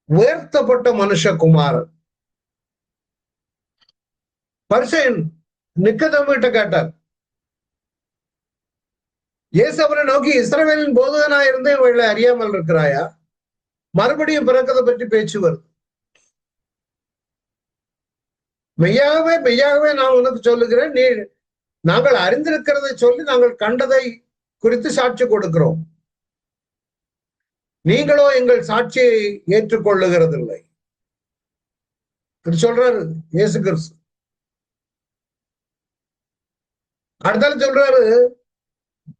உயர்த்தப்பட்ட மனுஷகுமாரன். பரிசேயன் நிக்கதேமுகிட்ட கேட்டார், இயேசு அவரை நோக்கி, இஸ்ரவேலின் போதகனாயிருந்தே இவளை அறியாமல் இருக்கிறாயா? மறுபடியும் பிறக்கதை பற்றி பேச்சு வருது. மெய்யாகவே மெய்யாகவே நான் உனக்கு சொல்லுகிறேன், நாங்கள் அறிந்திருக்கிறதை சொல்லி நாங்கள் கண்டதை குறித்து சாட்சி கொடுக்கிறோம், நீங்களோ எங்கள் சாட்சியை ஏற்றுக்கொள்ளுகிறதில்லை சொல்றாரு இயேசு கிறிஸ்து. அடுத்தாலும் சொல்றாரு,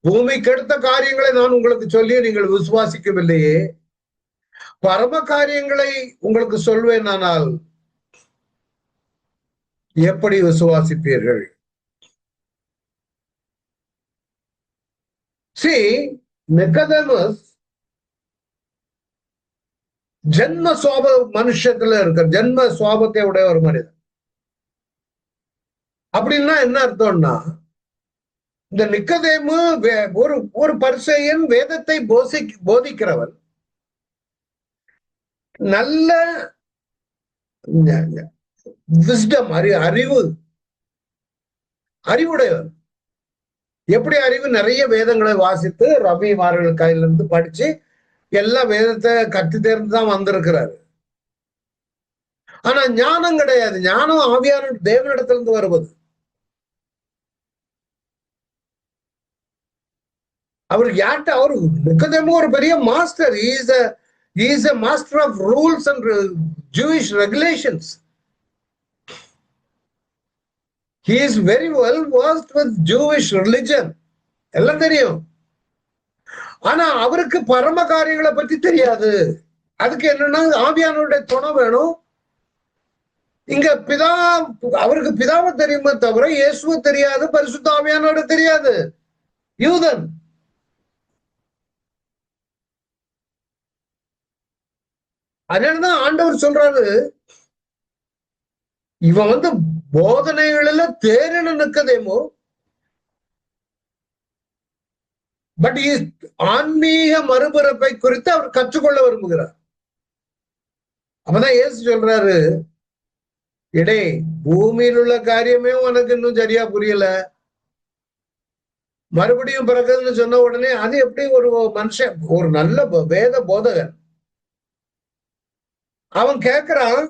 பூமிக்கு அடுத்த காரியங்களை நான் உங்களுக்கு சொல்லி நீங்கள் விசுவாசிக்கவில்லையே, பரம காரியங்களை உங்களுக்கு சொல்வேனானால் எப்படி விசுவாசிப்பீர்கள்? See, Nicodemus ஜென்ம சுவாப மனுஷத்துல இருக்க ஜென்ம சுவாபத்தை உடைய ஒரு மனிதன். அப்படின்னா என்ன அர்த்தம்னா, இந்த நிக்கதேமு ஒரு பரிசேயன், வேதத்தை போதிக்கிறவன், நல்ல விஸ்டம் அறிவுடையவன். எப்படி அறிவு? நிறைய வேதங்களை வாசித்து ரபிமார்கள் கையில இருந்து படிச்சு எல்லா வேதத்தை கற்று தேர்ந்து தான் வந்திருக்கிறாரு. ஆனா ஞானம் கிடையாது. ஞானம் ஆவியான தேவனிடத்திலிருந்து வருவது. அவர் யார்ட்ட? அவரு நிக்கதேமு ஒரு பெரிய master. He is a master of rules and Jewish regulations. He is very well versed with Jewish religion. எல்லாம் தெரியும். ஆனா அவருக்கு பரம காரியங்களை பற்றி தெரியாது. அதுக்கு என்னன்னா, ஆவியானவருடைய துணை வேணும். இங்க அவருக்கு பிதாவை தெரியுமே தவிர இயேசுவை தெரியாது, பரிசுத்த ஆவியானவரை தெரியாது. யூதன். அதனாலதான் ஆண்டவர் சொல்றாரு, இவன் போதனைகளில தேறின நிக்கதேமு, பட் ஆன்மீக மறுபிறப்பை குறித்து அவர் கற்றுக்கொள்ள விரும்புகிறார். அப்பதான் இயேசு சொல்றாரு, இடே பூமியில் உள்ள காரியமே உனக்கு இன்னும் சரியா புரியல, மறுபடியும் பிறகுன்னு சொன்ன உடனே அது எப்படி ஒரு மனுஷன், ஒரு நல்ல வேத போதகன், அவன் கேட்கிறான்,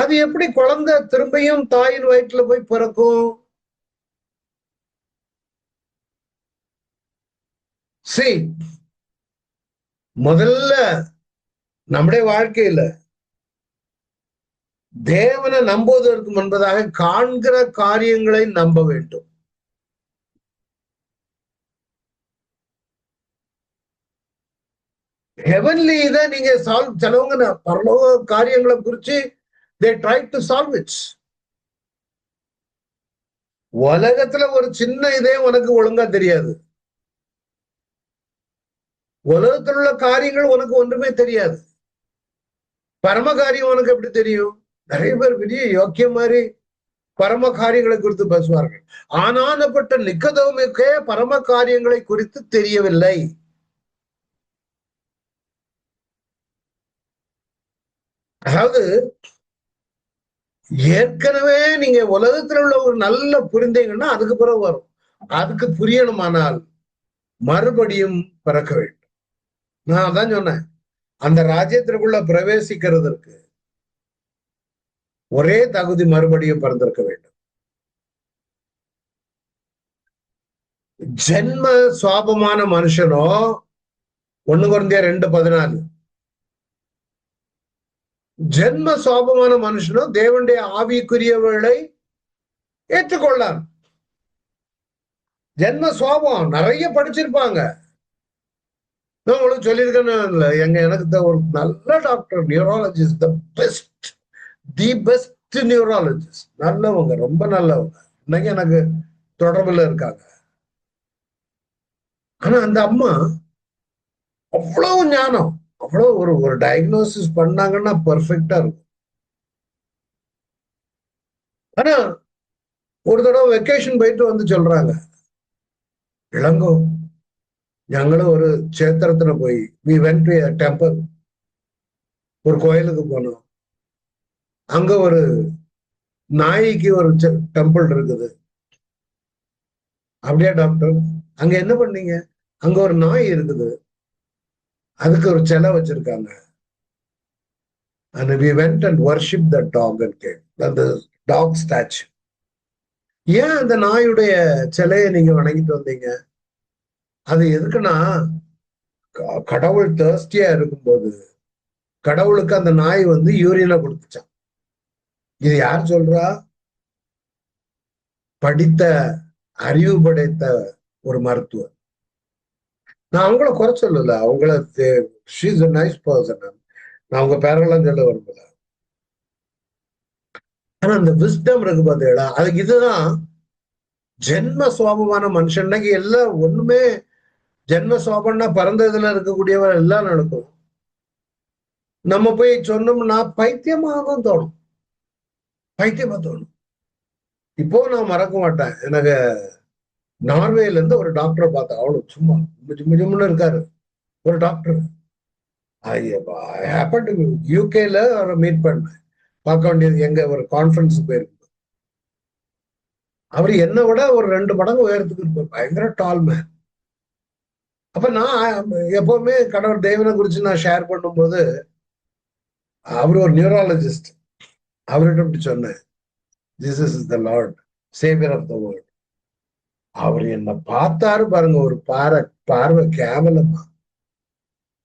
அது எப்படி குழந்தை திரும்பியும் தாயின் வயிற்றுல போய் பிறக்கும்? முதல்ல நம்முடைய வாழ்க்கையில தேவனை நம்புவதற்கு முன்பதாக காண்கிற காரியங்களை நம்ப வேண்டும். ஹெவன்லி இதை நீங்க சால்வ் சிலவங்க பரலோக காரியங்களை குறிச்சு they try to solve it. உலகத்துல ஒரு சின்ன இதே உனக்கு ஒழுங்கா தெரியாது. உலகத்தில் உள்ள காரியங்கள் உனக்கு ஒன்றுமே தெரியாது. பரம காரியம் உனக்கு எப்படி தெரியும்? நிறைய பேர் பெரிய யோக்கிய மாதிரி பரம காரியங்களை குறித்து பேசுவார்கள். ஆனானப்பட்ட நிக்கதேமுக்கே பரம காரியங்களை குறித்து தெரியவில்லை. அதாவது ஏற்கனவே நீங்க உலகத்துல உள்ள ஒரு நல்ல புரிந்தீங்கன்னா அதுக்கு பிறகு வரும். அதுக்கு புரியணுமானால் மறுபடியும் பிறக்க வேண்டும். நான் அதான் சொன்னேன், அந்த ராஜ்யத்திற்குள்ள பிரவேசிக்கிறதற்கு ஒரே தகுதி மறுபடியும் பிறந்திருக்க வேண்டும். ஜென்ம சுவாபமான மனுஷனோ 1 கொரிந்தியர் 2:14 ஜென்ம சுவாபமான மனுஷனோ தேவனுடைய ஆவிக்குரியவர்களை ஏற்றுக்கொள்ளான். ஜென்ம சுவாபம் நிறைய படிச்சிருப்பாங்க. நான் உங்களுக்கு சொல்லியிருக்கேன்னு எனக்கு ஒரு நல்ல doctor neurologist, the best neurologist, நல்லவங்க, ரொம்ப நல்லவங்க, இன்னைக்கு எனக்கு தொடர்புல இருக்காங்க. ஆனா அந்த அம்மா அவ்வளவு ஞானம், அவ்வளவு ஒரு டயக்னோசிஸ் பண்ணாங்கன்னா பெர்ஃபெக்டா இருக்கும். ஆனா ஒரு தடவை வெக்கேஷன் போயிட்டு வந்து சொல்றாங்க, இளங்கோ ഞങ്ങള് ஒரு க்ஷேத்திரத்துல போய் we went to a temple, ஒரு கோயிலுக்கு போனோம். அங்க ஒரு நாய்க்கு ஒரு டெம்பிள் இருக்குது. அப்படியா டாக்டர்? அங்க என்ன பண்ணீங்க? அங்க ஒரு நாய் இருக்குது, அதுக்கு ஒரு சிலை வச்சிருக்காங்க. And we went and worshipped the dog and came. The dog statue. ஏன் அந்த நாயுடைய சிலையை நீங்க வணங்கிட்டு வந்தீங்க? அது எதுக்குன்னா, கடவுள் தேர்ஸ்டியா இருக்கும்போது கடவுளுக்கு அந்த நாய் வந்து யூரினை கொடுத்துச்சான். இது யார் சொல்றா? படித்த அறிவு படைத்த ஒரு மருத்துவர். நான் அவங்கள குறை சொல்லல, அவங்கள she is a nice person. நான் அவங்க பேரெல்லாம் சொல்ல விரும்பல. ஆனா அந்த விஸ்டம் இருக்கு பார்த்தீங்களா, அதுக்கு இதுதான் ஜென்ம சுவாபமான மனுஷன். இன்னைக்கு எல்லாம் ஒண்ணுமே ஜென்ம சுவாபம்னா பறந்ததுல இருக்கக்கூடியவர் எல்லாம் நடக்கும். நம்ம போய் சொன்னோம்னா பைத்தியமாக தான் தோணும், பைத்தியமா தோணும். இப்போ நான் மறக்க மாட்டேன், எனக்கு நார்வேல இருந்து ஒரு டாக்டரை பார்த்தேன். அவ்வளவு சும்மா மிஜும்னு இருக்காரு ஒரு டாக்டர். யூகேல அவரை மீட் பண்ணேன், பார்க்க வேண்டியது எங்க ஒரு கான்ஃபரன்ஸ் போயிருக்கு. அவர் என்னை விட ஒரு 2 மடங்கு உயரத்துக்கு இருப்பார், பயங்கர டால் மேன். அப்ப நான் எப்பவுமே கடவுள் தேவனை குறிச்சு நான் ஷேர் பண்ணும்போது அவர் ஒரு நியூராலஜிஸ்ட், அவர்கிட்ட இப்படி சொன்னேன், Jesus is the lord saviour of the world. அவர் என்ன பார்த்தாரு பாருங்க, ஒரு பார்வை கேவலமா.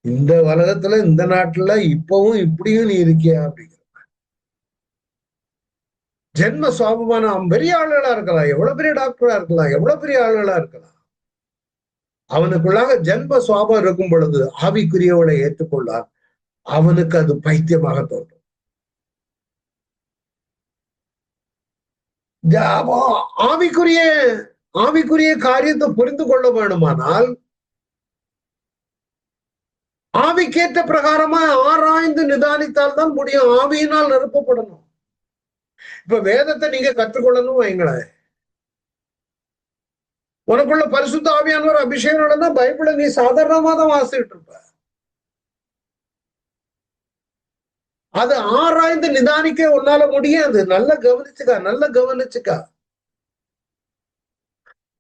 இந்த உலகத்துல இந்த நாட்டுல இப்பவும் இப்படியும் நீ இருக்கியா அப்படிங்கிற ஜென்ம சுவாபமான பெரிய ஆளுகளா இருக்கலாம், எவ்வளவு பெரிய டாக்டரா இருக்கலாம், எவ்வளவு பெரிய ஆளுகளா இருக்கலாம். அவனுக்குள்ளாக ஜென்ம சுவாபம் இருக்கும் பொழுது ஆவிக்குரியவளை ஏற்றுக்கொள்ளார், அவனுக்கு அது பைத்தியமாக தோன்றும். ஆவிக்குரிய காரியத்தை புரிந்து கொள்ள வேண்டுமானால் ஆவிக்கேற்ற பிரகாரமா ஆராய்ந்து நிதானித்தால் தான் முடியும். ஆவியினால் நிரப்பப்படணும். இப்ப வேதத்தை நீங்க கற்றுக்கொள்ளணும் வைங்களேன், உனக்குள்ள பரிசுத்த ஆவியானவர் அபிஷேகம் நடந்தா பைபிளை நீ சாதாரணமா தான் வாசிட்டு இருப்ப. அது ஆராய்ந்து நிதானிக்க உன்னால முடியாது. நல்லா கவனிச்சுக்கா.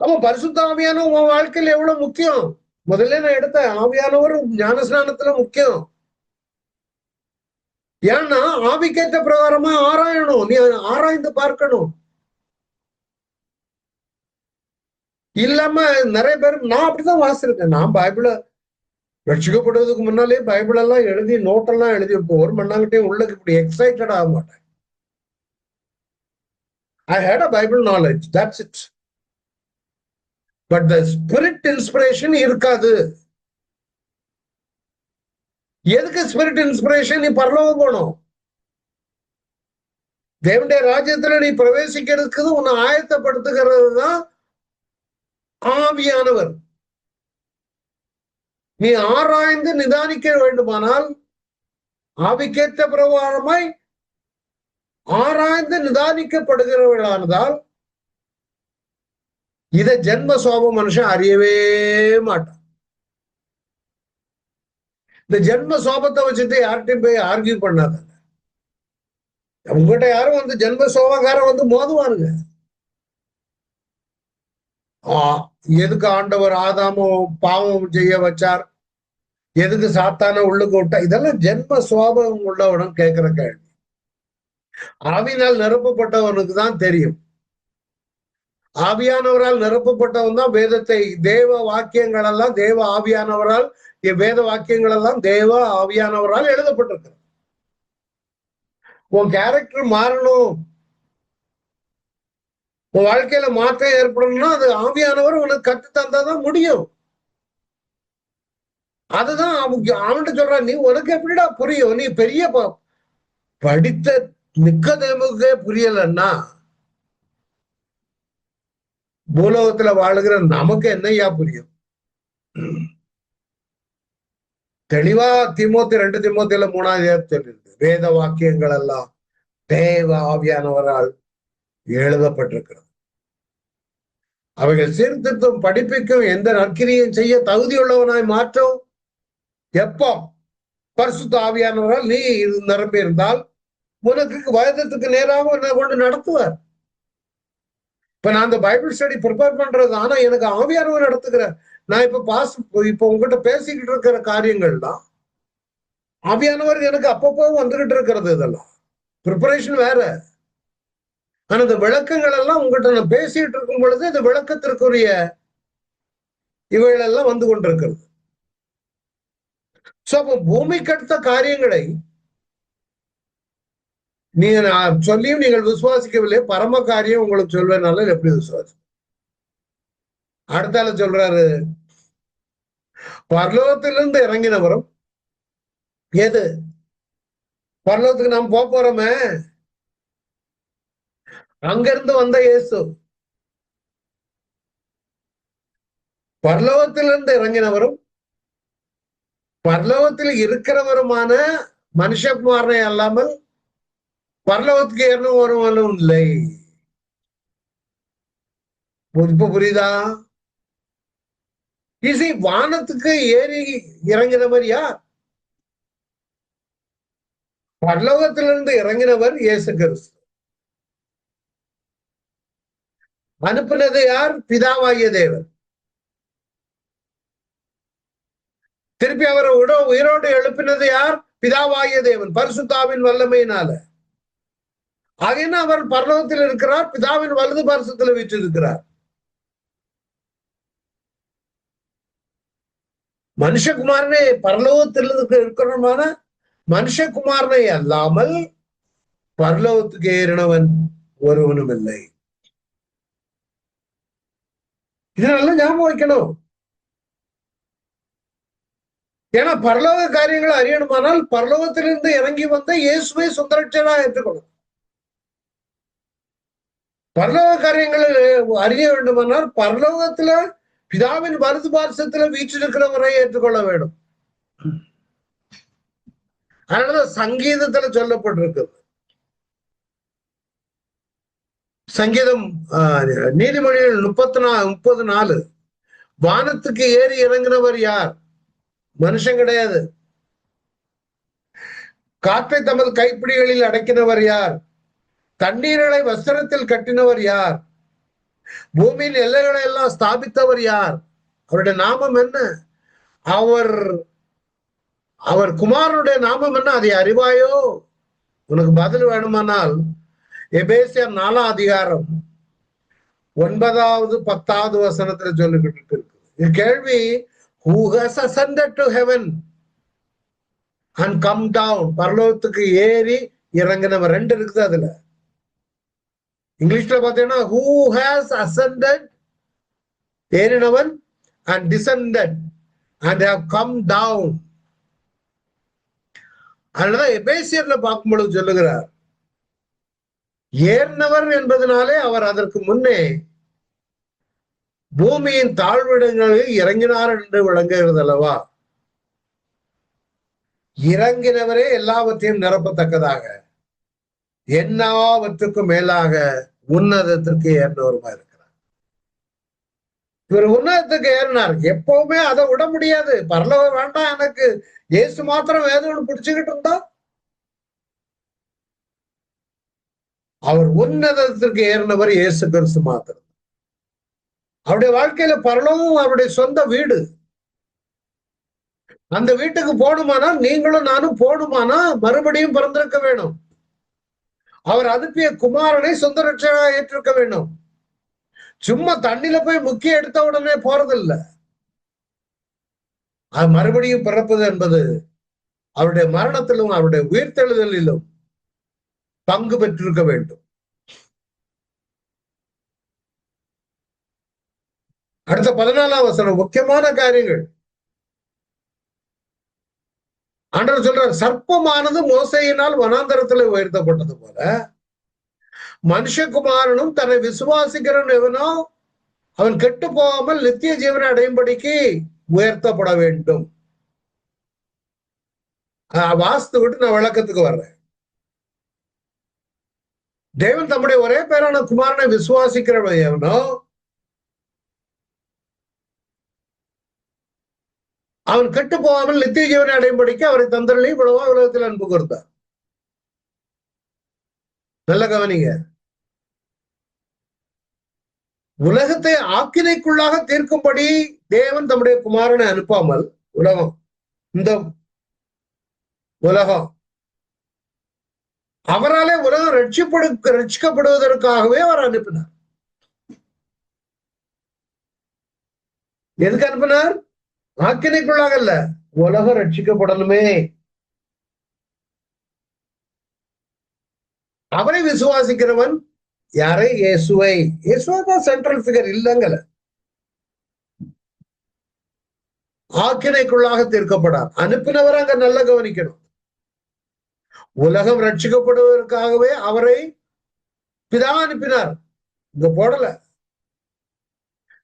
அவன் பரிசுத்த ஆவியானவர் உன் வாழ்க்கையில எவ்வளவு முக்கியம். முதல்ல நான் எடுத்த ஆவியானவர் ஞானஸ்நானத்துல முக்கியம். ஏன்னா ஆவிக்கேற்ற பிரகாரமா ஆராயணும், நீ ஆராய்ந்து பார்க்கணும். இல்லாம நிறைய பேர், நான் அப்படிதான் வாசிருக்கேன். நான் பைபிளை ரட்சிக்கப்படுவதற்கு முன்னாலே பைபிள் எல்லாம் எழுதி நோட்டெல்லாம் எழுதி வைப்போம். ஒரு மண்ணாங்கிட்டையும் உள்ளக்கு இப்படி எக்ஸைட்டட் ஆக மாட்டேன். I had a Bible knowledge, that's it. But the spirit inspiration இருக்காது. எதுக்கு ஸ்பிரிட் இன்ஸ்பிரேஷன்? நீ பரலோகம் போகணும். தேவனுடைய ராஜ்யத்துல நீ பிரவேசிக்கிறதுக்கு உன்னை ஆயத்தப்படுத்துகிறது தான் ஆவியானவர். நீ ஆராய்ந்து நிதானிக்க வேண்டுமானால் ஆவிக்கேற்ற பிரகாரமாய் ஆராய்ந்து நிதானிக்கப்படுகிறவர்களானதால் இதை ஜென்ம சோப மனுஷன் அறியவே மாட்டான். இந்த ஜென்ம சோபத்தை வச்சுட்டு யார்கிட்டையும் போய் ஆர்கியூ பண்ணாத. உங்ககிட்ட யாரும் வந்து ஜென்ம சோபக்காரன் வந்து மோதுவாருங்க. எதுக்கு ஆண்டவர் ஆதாமும் பாவம் செய்ய வச்சார், எதுக்கு சாத்தான உள்ளுக்கு விட்டா, இதெல்லாம் ஜென்ம சோபம் உள்ளவனும் கேட்கிற கேள்வி. ஆவியினால் நிரப்பப்பட்டவனுக்கு தான் தெரியும். ஆவியானவரால் நிரப்பப்பட்டவன் தான் வேதத்தை, தேவ வாக்கியங்கள் எல்லாம் தேவ ஆவியானவரால், வேத வாக்கியங்கள் எல்லாம் தேவ ஆவியானவரால் எழுதப்பட்டிருக்கு. உன் கேரக்டர் மாறணும், உன் வாழ்க்கையில மாற்றம் ஏற்படணும்னா அது ஆவியானவர் உனக்கு கத்து தந்தாதான் முடியும். அதுதான் அவன்கிட்ட சொல்றான், நீ உனக்கு எப்படிடா புரியும்? நீ பெரிய படித்த நிக்கதேமுக்கே புரியலன்னா பூலோகத்துல வாழுகிற நமக்கு என்னையா புரியும்? தெளிவா திமோத்தி 2 திமோத்தில 3 சொல்லிருக்கு, வேத வாக்கியங்கள் எல்லாம் தேவ ஆவியானவரால் எழுதப்பட்டிருக்கிறது. அவைகள் சீர்திருத்தம் படிப்பிக்கும் எந்த நற்கிரியும் செய்ய தகுதியுள்ளவனாய் மாற்றும். எப்போ? பரிசுத்த ஆவியானவரால் நீ நிரம்பி இருந்தால் உனக்கு வயதத்துக்கு நேராக என்ன கொண்டு நடத்துவார். இப்ப நான் அந்த பைபிள் ஸ்டடி ப்ரிப்பேர் பண்றது, ஆனா எனக்கு ஆவியானவர் நடத்துக்கிறேன். நான் இப்ப உங்ககிட்ட பேசிக்கிட்டு இருக்கிற காரியங்கள் தான் ஆவியானவர் எனக்கு அப்பப்போ வந்துகிட்டு இருக்கிறது. இதெல்லாம் ப்ரிப்பரேஷன் வேற. ஆனா இந்த விளக்கங்கள் எல்லாம் உங்ககிட்ட நான் பேசிட்டு இருக்கும் பொழுது இந்த விளக்கத்திற்குரிய இவைகள் எல்லாம் வந்து கொண்டிருக்கிறது. சோ அப்போ பூமிக்கு அடுத்த காரியங்களை நீங்க சொல்லியும் நீங்கள் விசுவாசிக்கவில்லை, பரம காரியம் உங்களுக்கு சொல்வதனால எப்படி விசுவாசி? அடுத்தால சொல்றாரு, பரலோகத்திலிருந்து இறங்கினவரும், எது பரலோகத்துக்கு நாம் போறோமே, அங்கிருந்து வந்த இயேசு, பரலோகத்திலிருந்து இறங்கினவரும் பரலோகத்தில் இருக்கிறவருமான மனுஷகுமாரனை அல்லாமல் பரலோகத்துக்கு ஏறணும் வருவனும் இல்லை. இப்ப புரியுதா? வானத்துக்கு ஏறி இறங்கினவர் யார்? பரலோகத்திலிருந்து இறங்கினவர் இயேசு கிறிஸ்து. அனுப்பினது யார்? பிதாவாகிய தேவன். திருப்பி அவரை உயிரோடு எழுப்பினது யார்? பிதாவாகிய தேவன், பரிசுத்தாவின் வல்லமையினால. ஆகினா அவர் பரலோகத்தில் இருக்கிறார், பிதாவின் வலது பரிசுத்தில் வீற்றிருக்கிறார். மனுஷகுமாரனே பரலோகத்தில் இருக்கிறமான மனுஷகுமாரனை அல்லாமல் பரலோகத்துக்கு ஏறினவன் ஒருவனும் இல்லை. இதனால ஞாபகம் வைக்கணும். ஏன்னா பரலோக காரியங்களை அறியணுமானால் பரலோகத்திலிருந்து இறங்கி வந்த இயேசுவை சுந்தரட்சரா ஏற்றுக்கணும். பரலோக காரியங்களை அறிய வேண்டுமானால் பரலோகத்துல பிதாவின் வலது பார்சத்துல வீற்றிருக்கிறவரை ஏற்றுக்கொள்ள வேண்டும். அதனாலதான் சங்கீதத்துல சொல்லப்பட்டிருக்கிறது. சங்கீதம் நீதிமொழிகள் 30:4 வானத்துக்கு ஏறி இறங்கினவர் யார்? மனுஷன் கிடையாது. காற்றை தமது கைப்பிடிகளில் அடக்கினவர் யார்? தண்ணீர்களை வஸ்திரத்தில் கட்டினவர் யார்? பூமியின் எல்லைகளை எல்லாம் ஸ்தாபித்தவர் யார்? அவருடைய நாமம் என்ன? அவர் குமாரனுடைய நாமம் என்ன? அதை அறிவாயோ? உனக்கு பதில் வேணுமானால் எபேசியர் 4 9, 10 சொல்லிக்கிட்டு இருக்கு. கேள்வி, who has ascended to heaven and come down? பரலோகத்துக்கு ஏறி இறங்கினவர் 2 இருக்குது. அதுல இங்கிலீஷ்ல பாத்தீங்கன்னா who has ascended, ஏறினவன், and descended and have come down. அதனாலதான் எபேசியர்ல பார்க்கும் பொழுது சொல்லுகிறார், ஏறினவர் என்பதனாலே அவர் அதற்கு முன்னே பூமியின் தாழ்விடங்களில் இறங்கினார் என்று விளங்குகிறது அல்லவா. இறங்கினவரே எல்லாவற்றையும் நிரப்பத்தக்கதாக எல்லாவற்றுக்கும் மேலாக உன்னதத்திற்கு ஏறினவருமா இருக்கிறார். இவர் உன்னதத்துக்கு ஏறினார். எப்பவுமே அதை விட முடியாது. பரலோகம் வேண்டாம் எனக்கு, இயேசு மாத்திரம் வேதம் பிடிச்சுக்கிட்டு இருந்தா, அவர் உன்னதத்திற்கு ஏறினவர் இயேசு கிறிஸ்து மாத்திரம். அவருடைய வாழ்க்கையில பரலோகம் அவருடைய சொந்த வீடு. அந்த வீட்டுக்கு போகணுமானா நீங்களும் நானும் போகணுமானா மறுபடியும் பிறந்திருக்க வேணும். அவர் அனுப்பிய குமாரனை சொந்த ரட்சகராக ஏற்றிருக்க வேண்டும். சும்மா தண்ணியில போய் முக்கிய எடுத்த உடனே போறதில்லை. அது மறுபடியும் பிறப்பது என்பது அவருடைய மரணத்திலும் அவருடைய உயிர்த்தெழுதலிலும் பங்கு பெற்றிருக்க வேண்டும். அடுத்த 14ஆம் வசனம் முக்கியமான காரியங்கள். ஆண்டவர் சொல்றார், சர்ப்பமானது மோசையினால் வனாந்தரத்துல உயர்த்தப்பட்டது போல மனுஷகுமாரனும் தன்னை விசுவாசிக்கிறவன் எவனோ அவன் கெட்டு போகாமல் நித்திய ஜீவனை அடையும்படிக்கு உயர்த்தப்பட வேண்டும். வாஸ்து விட்டு நான் விளக்கத்துக்கு வர்றேன். தேவன் தம்முடைய ஒரே பேரான குமாரனை விசுவாசிக்கிறவன் எவனோ அவன் கெட்டு போகாமல் நித்திய ஜீவனை அடையும்படிக்கு அவரை தந்தரளி இவ்வளவா உலகத்தில் அன்பு கொடுத்தார். நல்ல கவனிங்க. உலகத்தை ஆக்கினைக்குள்ளாக தீர்க்கும்படி தேவன் தம்முடைய குமாரனை அனுப்பாமல் இந்த உலகம் அவராலே உலகம் ரட்சிக்கப்படுவதற்காகவே அவர் அனுப்பினார். எதுக்கு அனுப்பினார்? ஆக்கினைக்குள்ளாக அல்ல, உலகம் ரட்சிக்கப்படணுமே. அவரை விசுவாசிக்கிறவன் யாரை? இயேசுவை. இயேசுதான் சென்ட்ரல் பிகர் இல்லைங்கல. ஆக்கினைக்குள்ளாக தீர்க்கப்படார். அனுப்பினவர் அங்க நல்லா கவனிக்கணும். உலகம் ரட்சிக்கப்படுவதற்காகவே அவரை பிதா அனுப்பினார். இங்க போடல.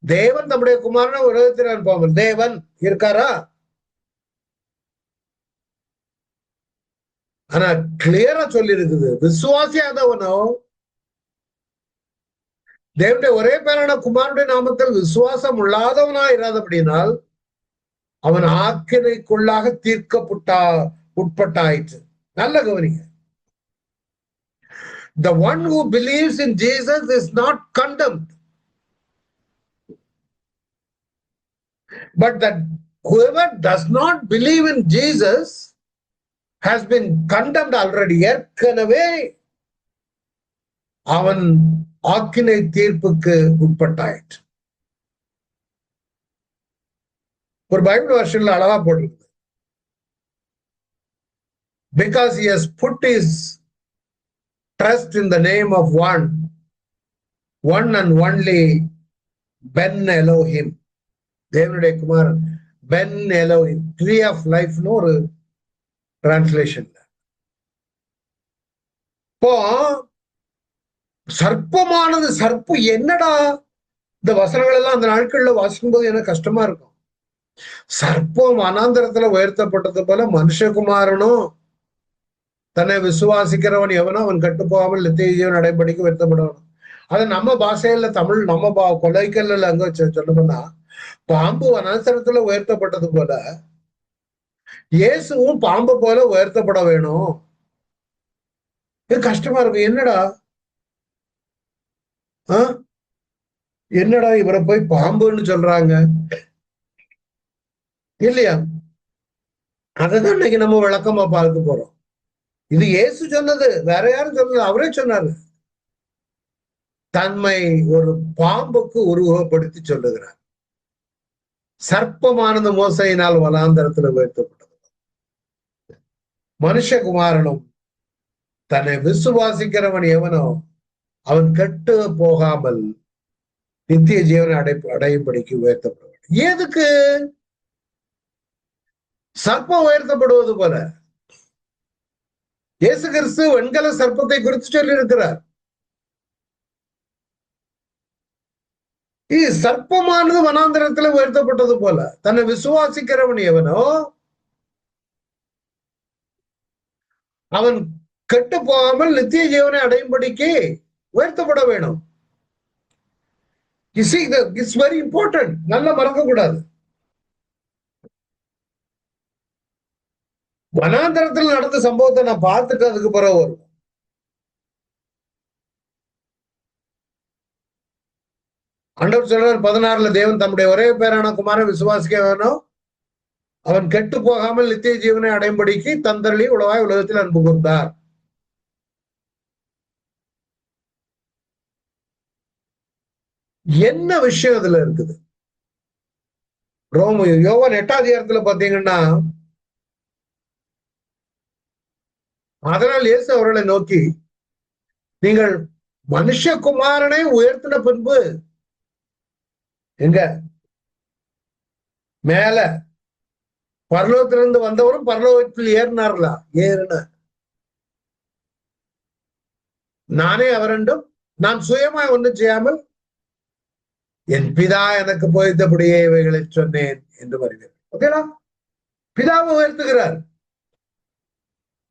தேவன் தம்முடைய குமாரனை உலகத்தில் அனுப்பாமல். தேவன் இருக்காரா? ஆனா கிளியரா சொல்லி இருக்குது, விசுவாசியாதவனோ தேவனுடைய ஒரே பேரான குமாரனுடைய நாமத்தில் விசுவாசம் உள்ளாதவனா இராதபடினால் அவன் ஆக்கினைக்குள்ளாக உட்பட்டாயிற்று. நல்ல கவனிங்க. The one who believes in Jesus is not condemned, but that whoever does not believe in Jesus has been condemned already. ஏற்கனவே அவன் ஆக்கினை தீர்ப்புக்கு உட்பட்டாயிற்று. ஒரு பைபிள் வெர்ஷன்ல அழகா போட்டிருக்கு, because he has put his trust in the name of one and only Ben Elohim. தேவனுடைய குமாரன் pen Elohim, tree of லைஃப்னு ஒரு டிரான்ஸ்லேஷன். இப்போ சர்ப்பமானது என்னடா இந்த வசனங்கள் எல்லாம் அந்த நாட்கள்ல வாசிக்கும் போது எனக்கு கஷ்டமா இருக்கும். சர்ப்பம் வனாந்தரத்துல உயர்த்தப்பட்டது போல மனுஷகுமாரனும் தன்னை விசுவாசிக்கிறவன் எவனோ அவன் கட்டு போகாமல் நித்திய ஜீவன் நடைபடிக்கு உயர்த்தப்படணும். அது நம்ம பாஷையில தமிழ் நம்ம கொலைக்கல்ல அங்க சொல்லணும்னா, பாம்பு வனாந்தரத்துல உயர்த்தப்பட்டது போல இயேசுவும் பாம்பு போல உயர்த்தப்பட வேணும். இது கஷ்டமா இருக்கும். என்னடா இவரை போய் பாம்புன்னு சொல்றாங்க இல்லையா? அதைதான் இன்னைக்கு நம்ம விளக்கமா பார்க்க போறோம். இது இயேசு சொன்னது, வேற யாரும் சொன்னது, அவரே சொன்னாரு. தன்மை ஒரு பாம்புக்கு உருவப்படுத்தி சொல்லுகிறார். சர்ப்பமானது மோசையினால் வனாந்தரத்துல உயர்த்தப்பட்டது. மனுஷகுமாரனும் தன்னை விசுவாசிக்கிறவன் எவனோ அவன் கெட்டு போகாமல் நித்திய ஜீவனை அடையும்படிக்கு உயர்த்தப்பட வேண்டும். எதுக்கு? சர்ப்பம் உயர்த்தப்படுவது போல இயேசு கிறிஸ்து வெண்கல சர்ப்பத்தை குறித்து சொல்லி இருக்கிறார். சர்ப்பமானது வனாந்திரத்தில் உயர்த்தப்பட்டது போல தன்னை விசுவாசிக்கிறவன் எவனோ அவன் கெட்டு போகாமல் நித்திய ஜீவனை அடையும்படிக்கு உயர்த்தப்பட வேணும். It's very important. நல்லா மறக்க கூடாது. வனாந்தரத்தில் நடந்த சம்பவத்தை நான் பார்த்துட்டு அதுக்கு பிறகு வரும். ஆண்டவர் சொல்றார் 16 தேவன் தம்முடைய ஒரே பேரான குமாரன் விசுவாசிக்க வேணும், அவன் கெட்டு போகாமல் நித்திய ஜீவனை அடையும்படிக்கு தந்தரளி உலகாய் உலகத்தில் அன்பு கூர்ந்தார். என்ன விஷயம் அதுல இருக்குது? யோவான் 8ஆம் அதிகாரத்துல பாத்தீங்கன்னா, அதனால் இயேசு அவர்களை நோக்கி, நீங்கள் மனுஷகுமாரனை உயர்த்தின பின்பு எங்க மேல பரலோகத்திலிருந்து வந்தவரும் பரலோகத்தில் ஏறினார்களா? நானே அவரெண்டும் நான் சுயமாய் ஒன்றும் செய்யாமல் என் பிதா எனக்கு போய்த்தபடியே இவைகளை சொன்னேன் என்று வருகிறார். ஓகேடா, பிதாவை உயர்த்துகிறார்.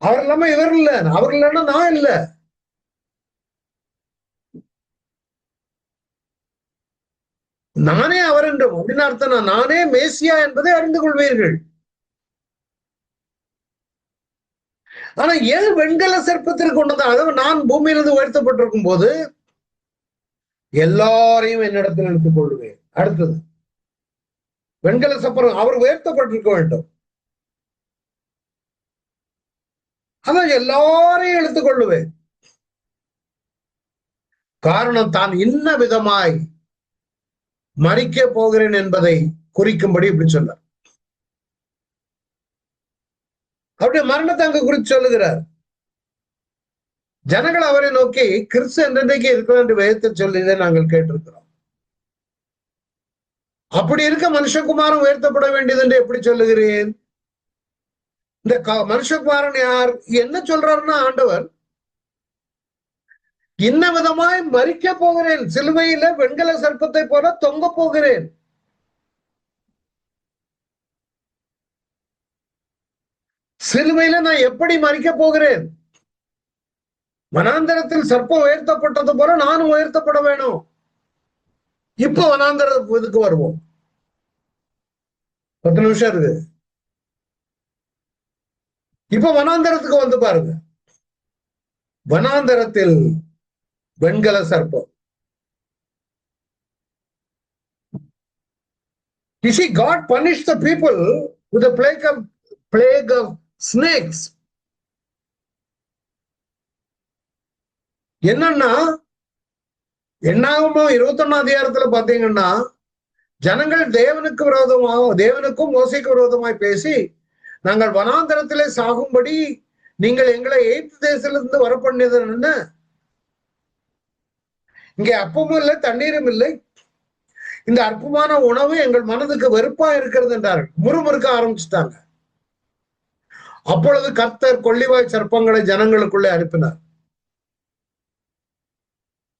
அவர் இல்லாம இவர் இல்ல, அவர் இல்லைன்னா நான் இல்ல. நானே அவர் என்றும் அப்படின்னு அர்த்தம், நானே மேசியா என்பதை அறிந்து கொள்வீர்கள். ஆனா ஏன் வெண்கல சர்ப்பத்திற்கு கொண்டதான்? அதாவது நான் பூமியிலிருந்து உயர்த்தப்பட்டிருக்கும் போது எல்லாரையும் என்னிடத்தில் எடுத்துக் கொள்வேன். அடுத்தது வெண்கல சர்ப்பம் அவர் உயர்த்தப்பட்டிருக்க வேண்டும். அதான் எல்லாரையும் எடுத்துக் கொள்ளுவேன். காரணம் தான் இன்ன விதமாய் மறிக்க போகிறேன் என்பதை குறிக்கும்படி இப்படி சொன்னார். அவருடைய மரணத்தை அங்கு குறித்து சொல்லுகிறார். ஜனங்கள் அவரை நோக்கி கிறிஸ்து என்றைக்கு இருக்கிறோம் என்று வேதத்தை சொல்லியதை நாங்கள் கேட்டிருக்கிறோம். அப்படி இருக்க மனுஷகுமாரன் உயர்த்தப்பட வேண்டியது என்று எப்படி சொல்லுகிறேன்? இந்த மனுஷகுமாரன் யார்? என்ன சொல்றாருன்னா, ஆண்டவர் இன்ன விதமாய் மறிக்க போகிறேன், சிலுவையில வெண்கல சர்ப்பத்தை போல தொங்க போகிறேன். சிலுவையில நான் எப்படி மறிக்க போகிறேன்? வனாந்தரத்தில் சர்ப்பம் உயர்த்தப்பட்டது போல நானும் உயர்த்தப்பட வேணும். இப்போ வனாந்தர இதுக்கு வருவோம். 10 நிமிஷம் இருக்கு. இப்ப வனாந்தரத்துக்கு வந்து பாருங்க. வனாந்தரத்தில் வெண்கல சர்ப்பம். You see, God punished the people with a plague of snakes. என்னன்னா, என்னாகுமோ 21ஆம் அதிகாரத்துல பாத்தீங்கன்னா, ஜனங்கள் தேவனுக்கும் மோசைக்கு விரோதமாய் பேசி, நாங்கள் வனாந்தரத்திலே சாகும்படி நீங்கள் எங்களை எகிப்து தேசத்திலிருந்து வர பண்ணியது என்ன? இங்கே அப்பமும் இல்லை, தண்ணீரும் இல்லை, இந்த அற்பமான உணவு எங்கள் மனதுக்கு வெறுப்பா இருக்கிறது என்றார்கள். முறுமுறுக்க ஆரம்பிச்சுட்டாங்க. அப்பொழுது கர்த்தர் கொள்ளிவாய் சர்ப்பங்களை ஜனங்களுக்குள்ளே அனுப்பினார்.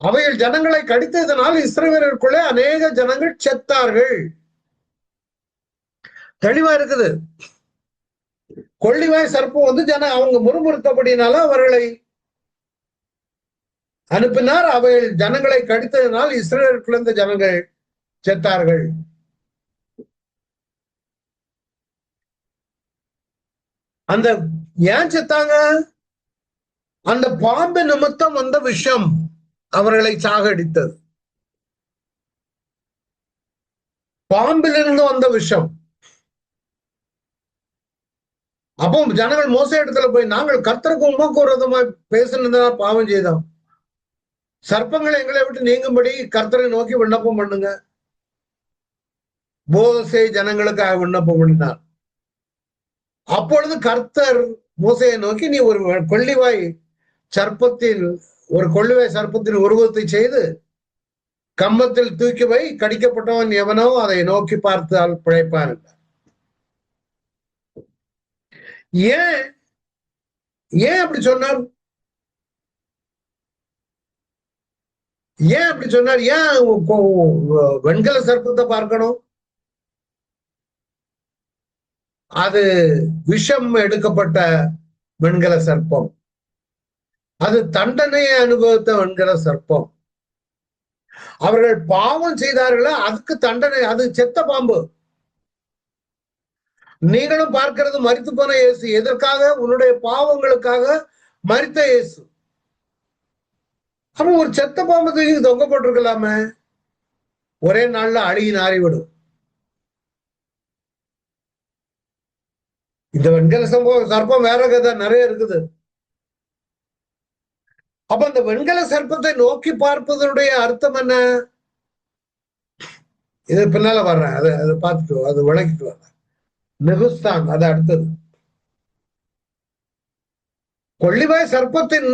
அவைகள் ஜனங்களை கடித்ததனால் இஸ்ரவேலருக்குள்ளே அநேக ஜனங்கள் செத்தார்கள். தெளிவா இருக்குது. கொள்ளிவாய் சர்ப்பம் வந்து அவங்க முறுமுறுத்தபடினால அவர்களை அனுப்பினார். அவைகள் ஜனங்களை கடித்ததனால் இஸ்ரவேலருக்குள்ள இந்த ஜனங்கள் செத்தார்கள். அந்த ஏன் செத்தாங்க? அந்த பாம்பு நிமித்தம் வந்த விஷம் அவர்களை சாகடித்தது. பாம்பிலிருந்து வந்த விஷம். அப்போ ஜனங்கள் மோச இடத்துல போய், நாங்கள் கர்த்தருக்கு உமக்கு விரோதமாய் பேசினதா பாவம் செய்தோம், சர்ப்பங்கள் எங்களை விட்டு நீங்கும்படி கர்த்தரை நோக்கி விண்ணப்பம் பண்ணுங்க. மோசே ஜனங்களுக்காக விண்ணப்பம் பண்ணினார். அப்பொழுது கர்த்தர் மோசையை நோக்கி, நீ ஒரு கொள்ளிவாய் சர்ப்பத்தின் உருவத்தை செய்து கம்பத்தில் தூக்கி வை, கடிக்கப்பட்டவன் எவனோ அதை நோக்கி பார்த்தால் பிழைப்பான் என்றார். ஏன் ஏன் அப்படி சொன்னார்? ஏன் அப்படி சொன்னார்? ஏன் வெண்கல சர்ப்பத்தை பார்க்கணும்? அது விஷம் எடுக்கப்பட்ட வெண்கல சர்ப்பம், அது தண்டனையை அனுபவித்த வெண்கல சர்ப்பம். அவர்கள் பாவம் செய்தார்களா, அதுக்கு தண்டனை. அது செத்த பாம்பு. நீங்களும் பார்க்கிறது மரித்து போன இயேசு. எதற்காக? உன்னுடைய பாவங்களுக்காக மரித்த இயேசு. அப்ப ஒரு செத்த பாம்பு தூக்கி தொங்க போட்டிருக்கலாமே. ஒரே நாள்ல அழுகி நாறிவிடும். இந்த வெண்கல சர்ப்பம் வேற கதை நிறைய இருக்குது. அப்ப அந்த வெண்கல சர்ப்பத்தை நோக்கி பார்ப்பதனுடைய அர்த்தம் என்ன? இது பின்னால வர்றேன், அதை பார்த்துட்டு அது விளக்கிட்டு வர்றேன். நெகுஸ்தான் அது அடுத்தது. கொள்ளிவாய் சர்ப்பத்தின்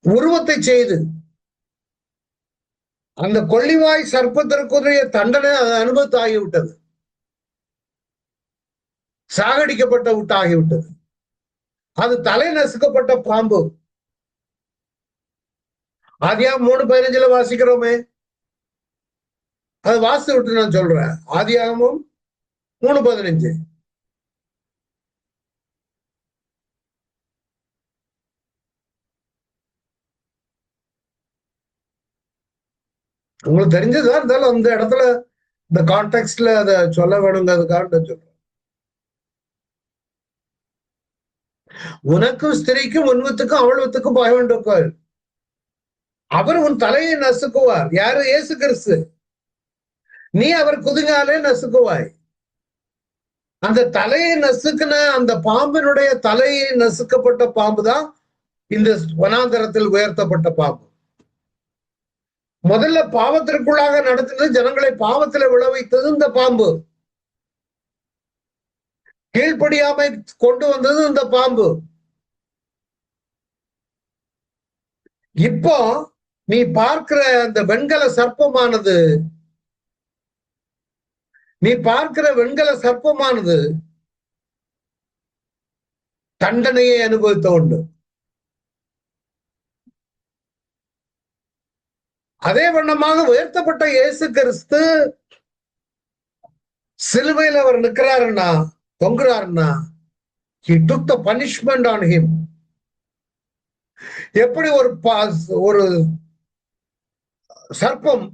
உருவத்தை செய்து அந்த கொள்ளிவாய் சர்ப்பத்திற்குரிய தண்டனை அனுபவித்து ஆகிவிட்டது, சாகடிக்கப்பட்ட விட்டு ஆகிவிட்டது. அது தலை நசுக்கப்பட்ட பாம்பு. ஆதியாகமம் 3:15 வாசிக்கிறோமே, அது வாசித்து விட்டு நான் சொல்றேன். ஆதியாகமம் 3:15. உங்களுக்கு தெரிஞ்சதா இருந்தாலும் அந்த இடத்துல இந்த கான்டெக்ட்ல அதை சொல்ல வேணுங்கிறதுக்காக சொல்றேன். உனக்கும் ஸ்திரீக்கும் உன் வித்துக்கும் அவள் வித்துக்கும் போக வேண்டும். அவர் உன் தலையை நசுக்குவார். யாரு? இயேசு கிறிஸ்து. நீ அவர் குதிங்காலே நசுக்குவாய். அந்த தலையை நசுக்குன அந்த பாம்பினுடைய தலையை நசுக்கப்பட்ட பாம்பு தான் இந்த வனாந்தரத்தில் உயர்த்தப்பட்ட பாம்பு. முதல்ல பாவத்திற்குள்ளாக நடத்தினது, ஜனங்களை பாவத்தில் விழ வைத்தது இந்த பாம்பு. கீழ்ப்படியாமை கொண்டு வந்தது இந்த பாம்பு. இப்போ நீ பார்க்கிற அந்த வெண்கல சர்ப்பமானது, தண்டனையை அனுபவித்த உண்டு. அதே வண்ணமாக உயர்த்தப்பட்ட இயேசு கிறிஸ்து சிலுவையில் அவர் நிற்கிறாருன்னா, தொங்குறாருன்னா, he took the punishment on him. எப்படி ஒரு சர்ப்பம்,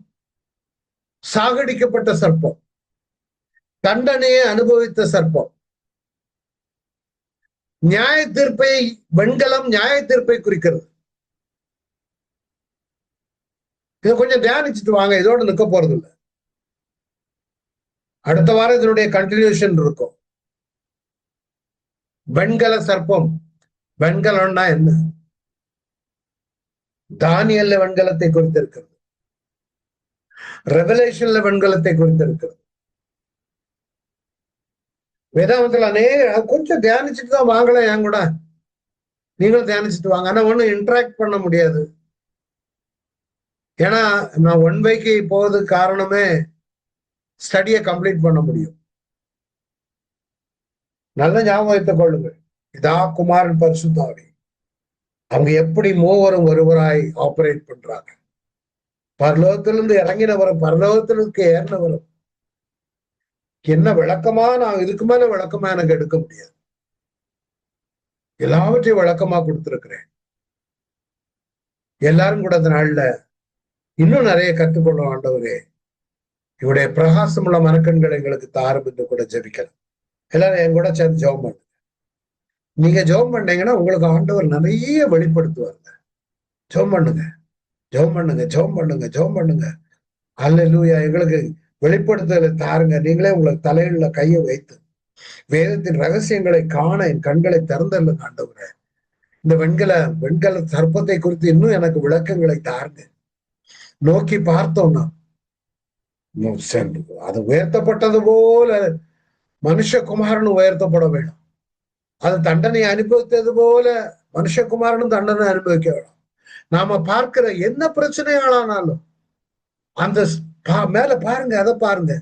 சாகடிக்கப்பட்ட சர்ப்பம், தண்டனையை அனுபவித்த சர்ப்பம், நியாய தீர்ப்பை, வெண்கலம் நியாய தீர்ப்பை குறிக்கிறது. இதை கொஞ்சம் தியானிச்சுட்டு வாங்க, இதோட நிற்க போறது இல்லை. அடுத்த வாரம் இதனுடைய கண்டினியூஷன் இருக்கும். வெண்கல சர்ப்பம், வெண்கலம்னா என்ன? தானியல்ல வெண்கலத்தை குறித்திருக்கிறது, ரெவலேஷன்ல வெண்கலத்தை குறித்திருக்கிறது. வேதாந்தத்துல கொஞ்சம் தியானிச்சுட்டு தான் வாங்கல. என் கூட நீங்களும் தியானிச்சுட்டு வாங்க. ஆனா ஒண்ணும் இன்டராக்ட் பண்ண முடியாது. ஏன்னா நான் 1/க்கு போவது காரணமே ஸ்டடியை கம்ப்ளீட் பண்ண முடியும். நல்ல ஞாபகம் வைத்துக் கொள்ளுங்கள். இதா குமாரன் பரிசுத்தாவி, அவங்க எப்படி மூவரும் ஒருவராய் ஆபரேட் பண்றாங்க. பரலோகத்திலிருந்து இறங்கினவரும் பரலோகத்திற்கு ஏறினவரும். என்ன விளக்கமா? நான் இதுக்கு மேல விளக்கமா எனக்கு எடுக்க முடியாது. எல்லாவற்றையும் விளக்கமா கொடுத்திருக்கிறேன். எல்லாரும் கூட அந்த நாள்ல இன்னும் நிறைய கற்றுக்கொள்ள ஆண்டவரே, இவருடைய பிரகாசமுள்ள மனக்கண்கள் எங்களுக்கு தாரும் என்று கூட ஜெபிக்கலாம். எல்லாரும் என் கூட சேர்ந்து ஜெபம் பண்ணுங்க. நீங்க ஜெபம் பண்ணீங்கன்னா உங்களுக்கு ஆண்டவர் நிறைய வெளிப்படுத்துவாருங்க. ஜெபம் பண்ணுங்க, ஜெபம் பண்ணுங்க, ஜெபம் பண்ணுங்க, ஜெபம் பண்ணுங்க. அல்லேலூயா. எங்களுக்கு வெளிப்படுத்துதலை தாருங்க. நீங்களே உங்களுக்கு தலையில கையை வைத்து வேதத்தின் ரகசியங்களை காண என் கண்களை திறந்தல்ல ஆண்டவரே. இந்த வெண்கல சர்ப்பத்தை குறித்து இன்னும் எனக்கு விளக்கங்களை தாருங்க. நோக்கி பார்த்தோம்னா அது உயர்த்தப்பட்டது போல மனுஷகுமாரன் உயர்த்தப்பட வேணும். அது தண்டனை அனுபவித்தது போல மனுஷகுமாரனும் தண்டனை அனுபவிக்க வேணும். நாம பார்க்கிற என்ன பிரச்சனைகளானாலும் அந்த மேல பாருங்க, அதை பாருங்க.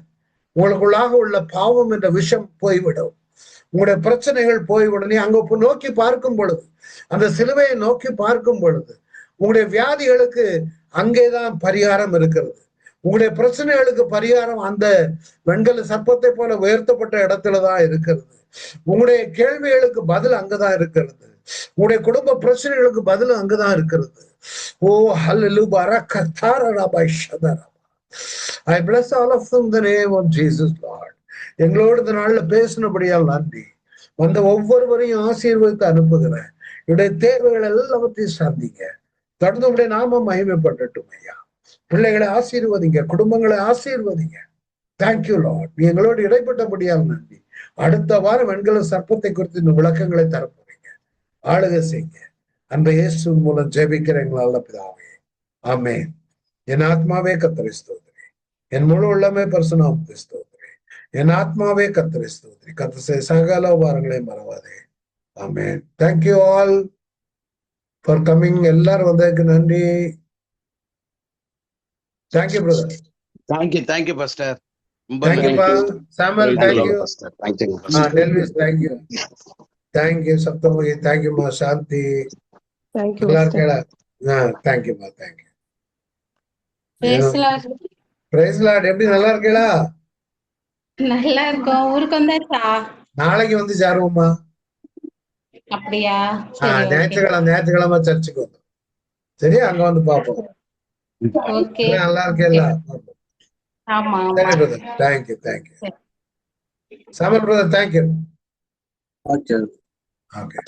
உங்களுக்குள்ளாக உள்ள பாவம் என்ற விஷம் போய்விடும். உங்களுடைய பிரச்சனைகள் போய் உடனே அங்க நோக்கி பார்க்கும் பொழுது, அந்த சிலுவையை நோக்கி பார்க்கும் பொழுது உங்களுடைய வியாதிகளுக்கு அங்கேதான் பரிகாரம் இருக்கிறது. உங்களுடைய பிரச்சனைகளுக்கு பரிகாரம் அந்த வெண்கல சர்ப்பத்தை போல உயர்த்தப்பட்ட இடத்துலதான் இருக்கிறது. உங்களுடைய கேள்விகளுக்கு பதில் அங்கதான் இருக்கிறது. உங்களுடைய குடும்ப பிரச்சனைகளுக்கு பதில் அங்கதான் இருக்கிறது. ஓ ஹல்லேலூயா கத்தாரராபாய் ஷதரா. I bless all of them in the name of Jesus, Lord. எங்களோடு இந்த நாள்ல பேசினபடியால் நன்றி. வந்த ஒவ்வொருவரையும் ஆசீர்வதித்து அனுப்புகிறேன். இவருடைய தேவைகள் எல்லாவற்றையும் சந்திங்க. தொடர்ந்து உடைய நாமம் மகிமைப்படட்டும் ஐயா. பிள்ளைகளை ஆசீர்வதிங்க, குடும்பங்களை ஆசீர்வதிங்க. Thank you Lord. நீ எங்களோடு இடைப்பட்டபடியால் நன்றி. அடுத்த வாரம் வெண்கல சர்ப்பத்தை குறித்து இந்த விளக்கங்களை தரப்போறீங்க. ஆளுகை செய்யுங்க. அன்பை இயேசு மூலம் ஜெபிக்கிற எங்களால பிதாவே, ஆமென். என் ஆத்மாவே கர்த்தரை ஸ்தோத்திரி, என் முழு உள்ளமே பரிசுநாமத்தை ஸ்தோத்திரி, என் ஆத்மாவே கர்த்தரை ஸ்தோத்திரி. கர்த்தர் சகல உபகாரங்களை மறவாதே. ஆமென். Thank you all for coming. எல்லாரும் வந்ததுக்கு நன்றி. Thank you brother. Thank you pastor. தேங்க்யூப்பா Samuel. Thank you. Delvis thank you. Thank you சப்தமகி. தேங்க்யூமா சாந்தி. நல்லா இருக்கேடா. தேங்க்யூமா. தேங்க்யூ. Praise lord. எப்படி நல்லா இருக்கேடா? நல்லா இருக்கோம். ஊருக்கு வந்தாச்சா? நாளைக்கு வந்து சேருவோம்மா. அப்படியா? ஞாயிற்றுக்கிழமை சர்ச்சுக்கு வந்தோம். சரியா? அங்க வந்து பாப்போம். ஓகே. நல்லா இருக்கேல்ல? ஆமா. சரி brother. Thank you. Thank you Samuel brother. Thank you. Okay.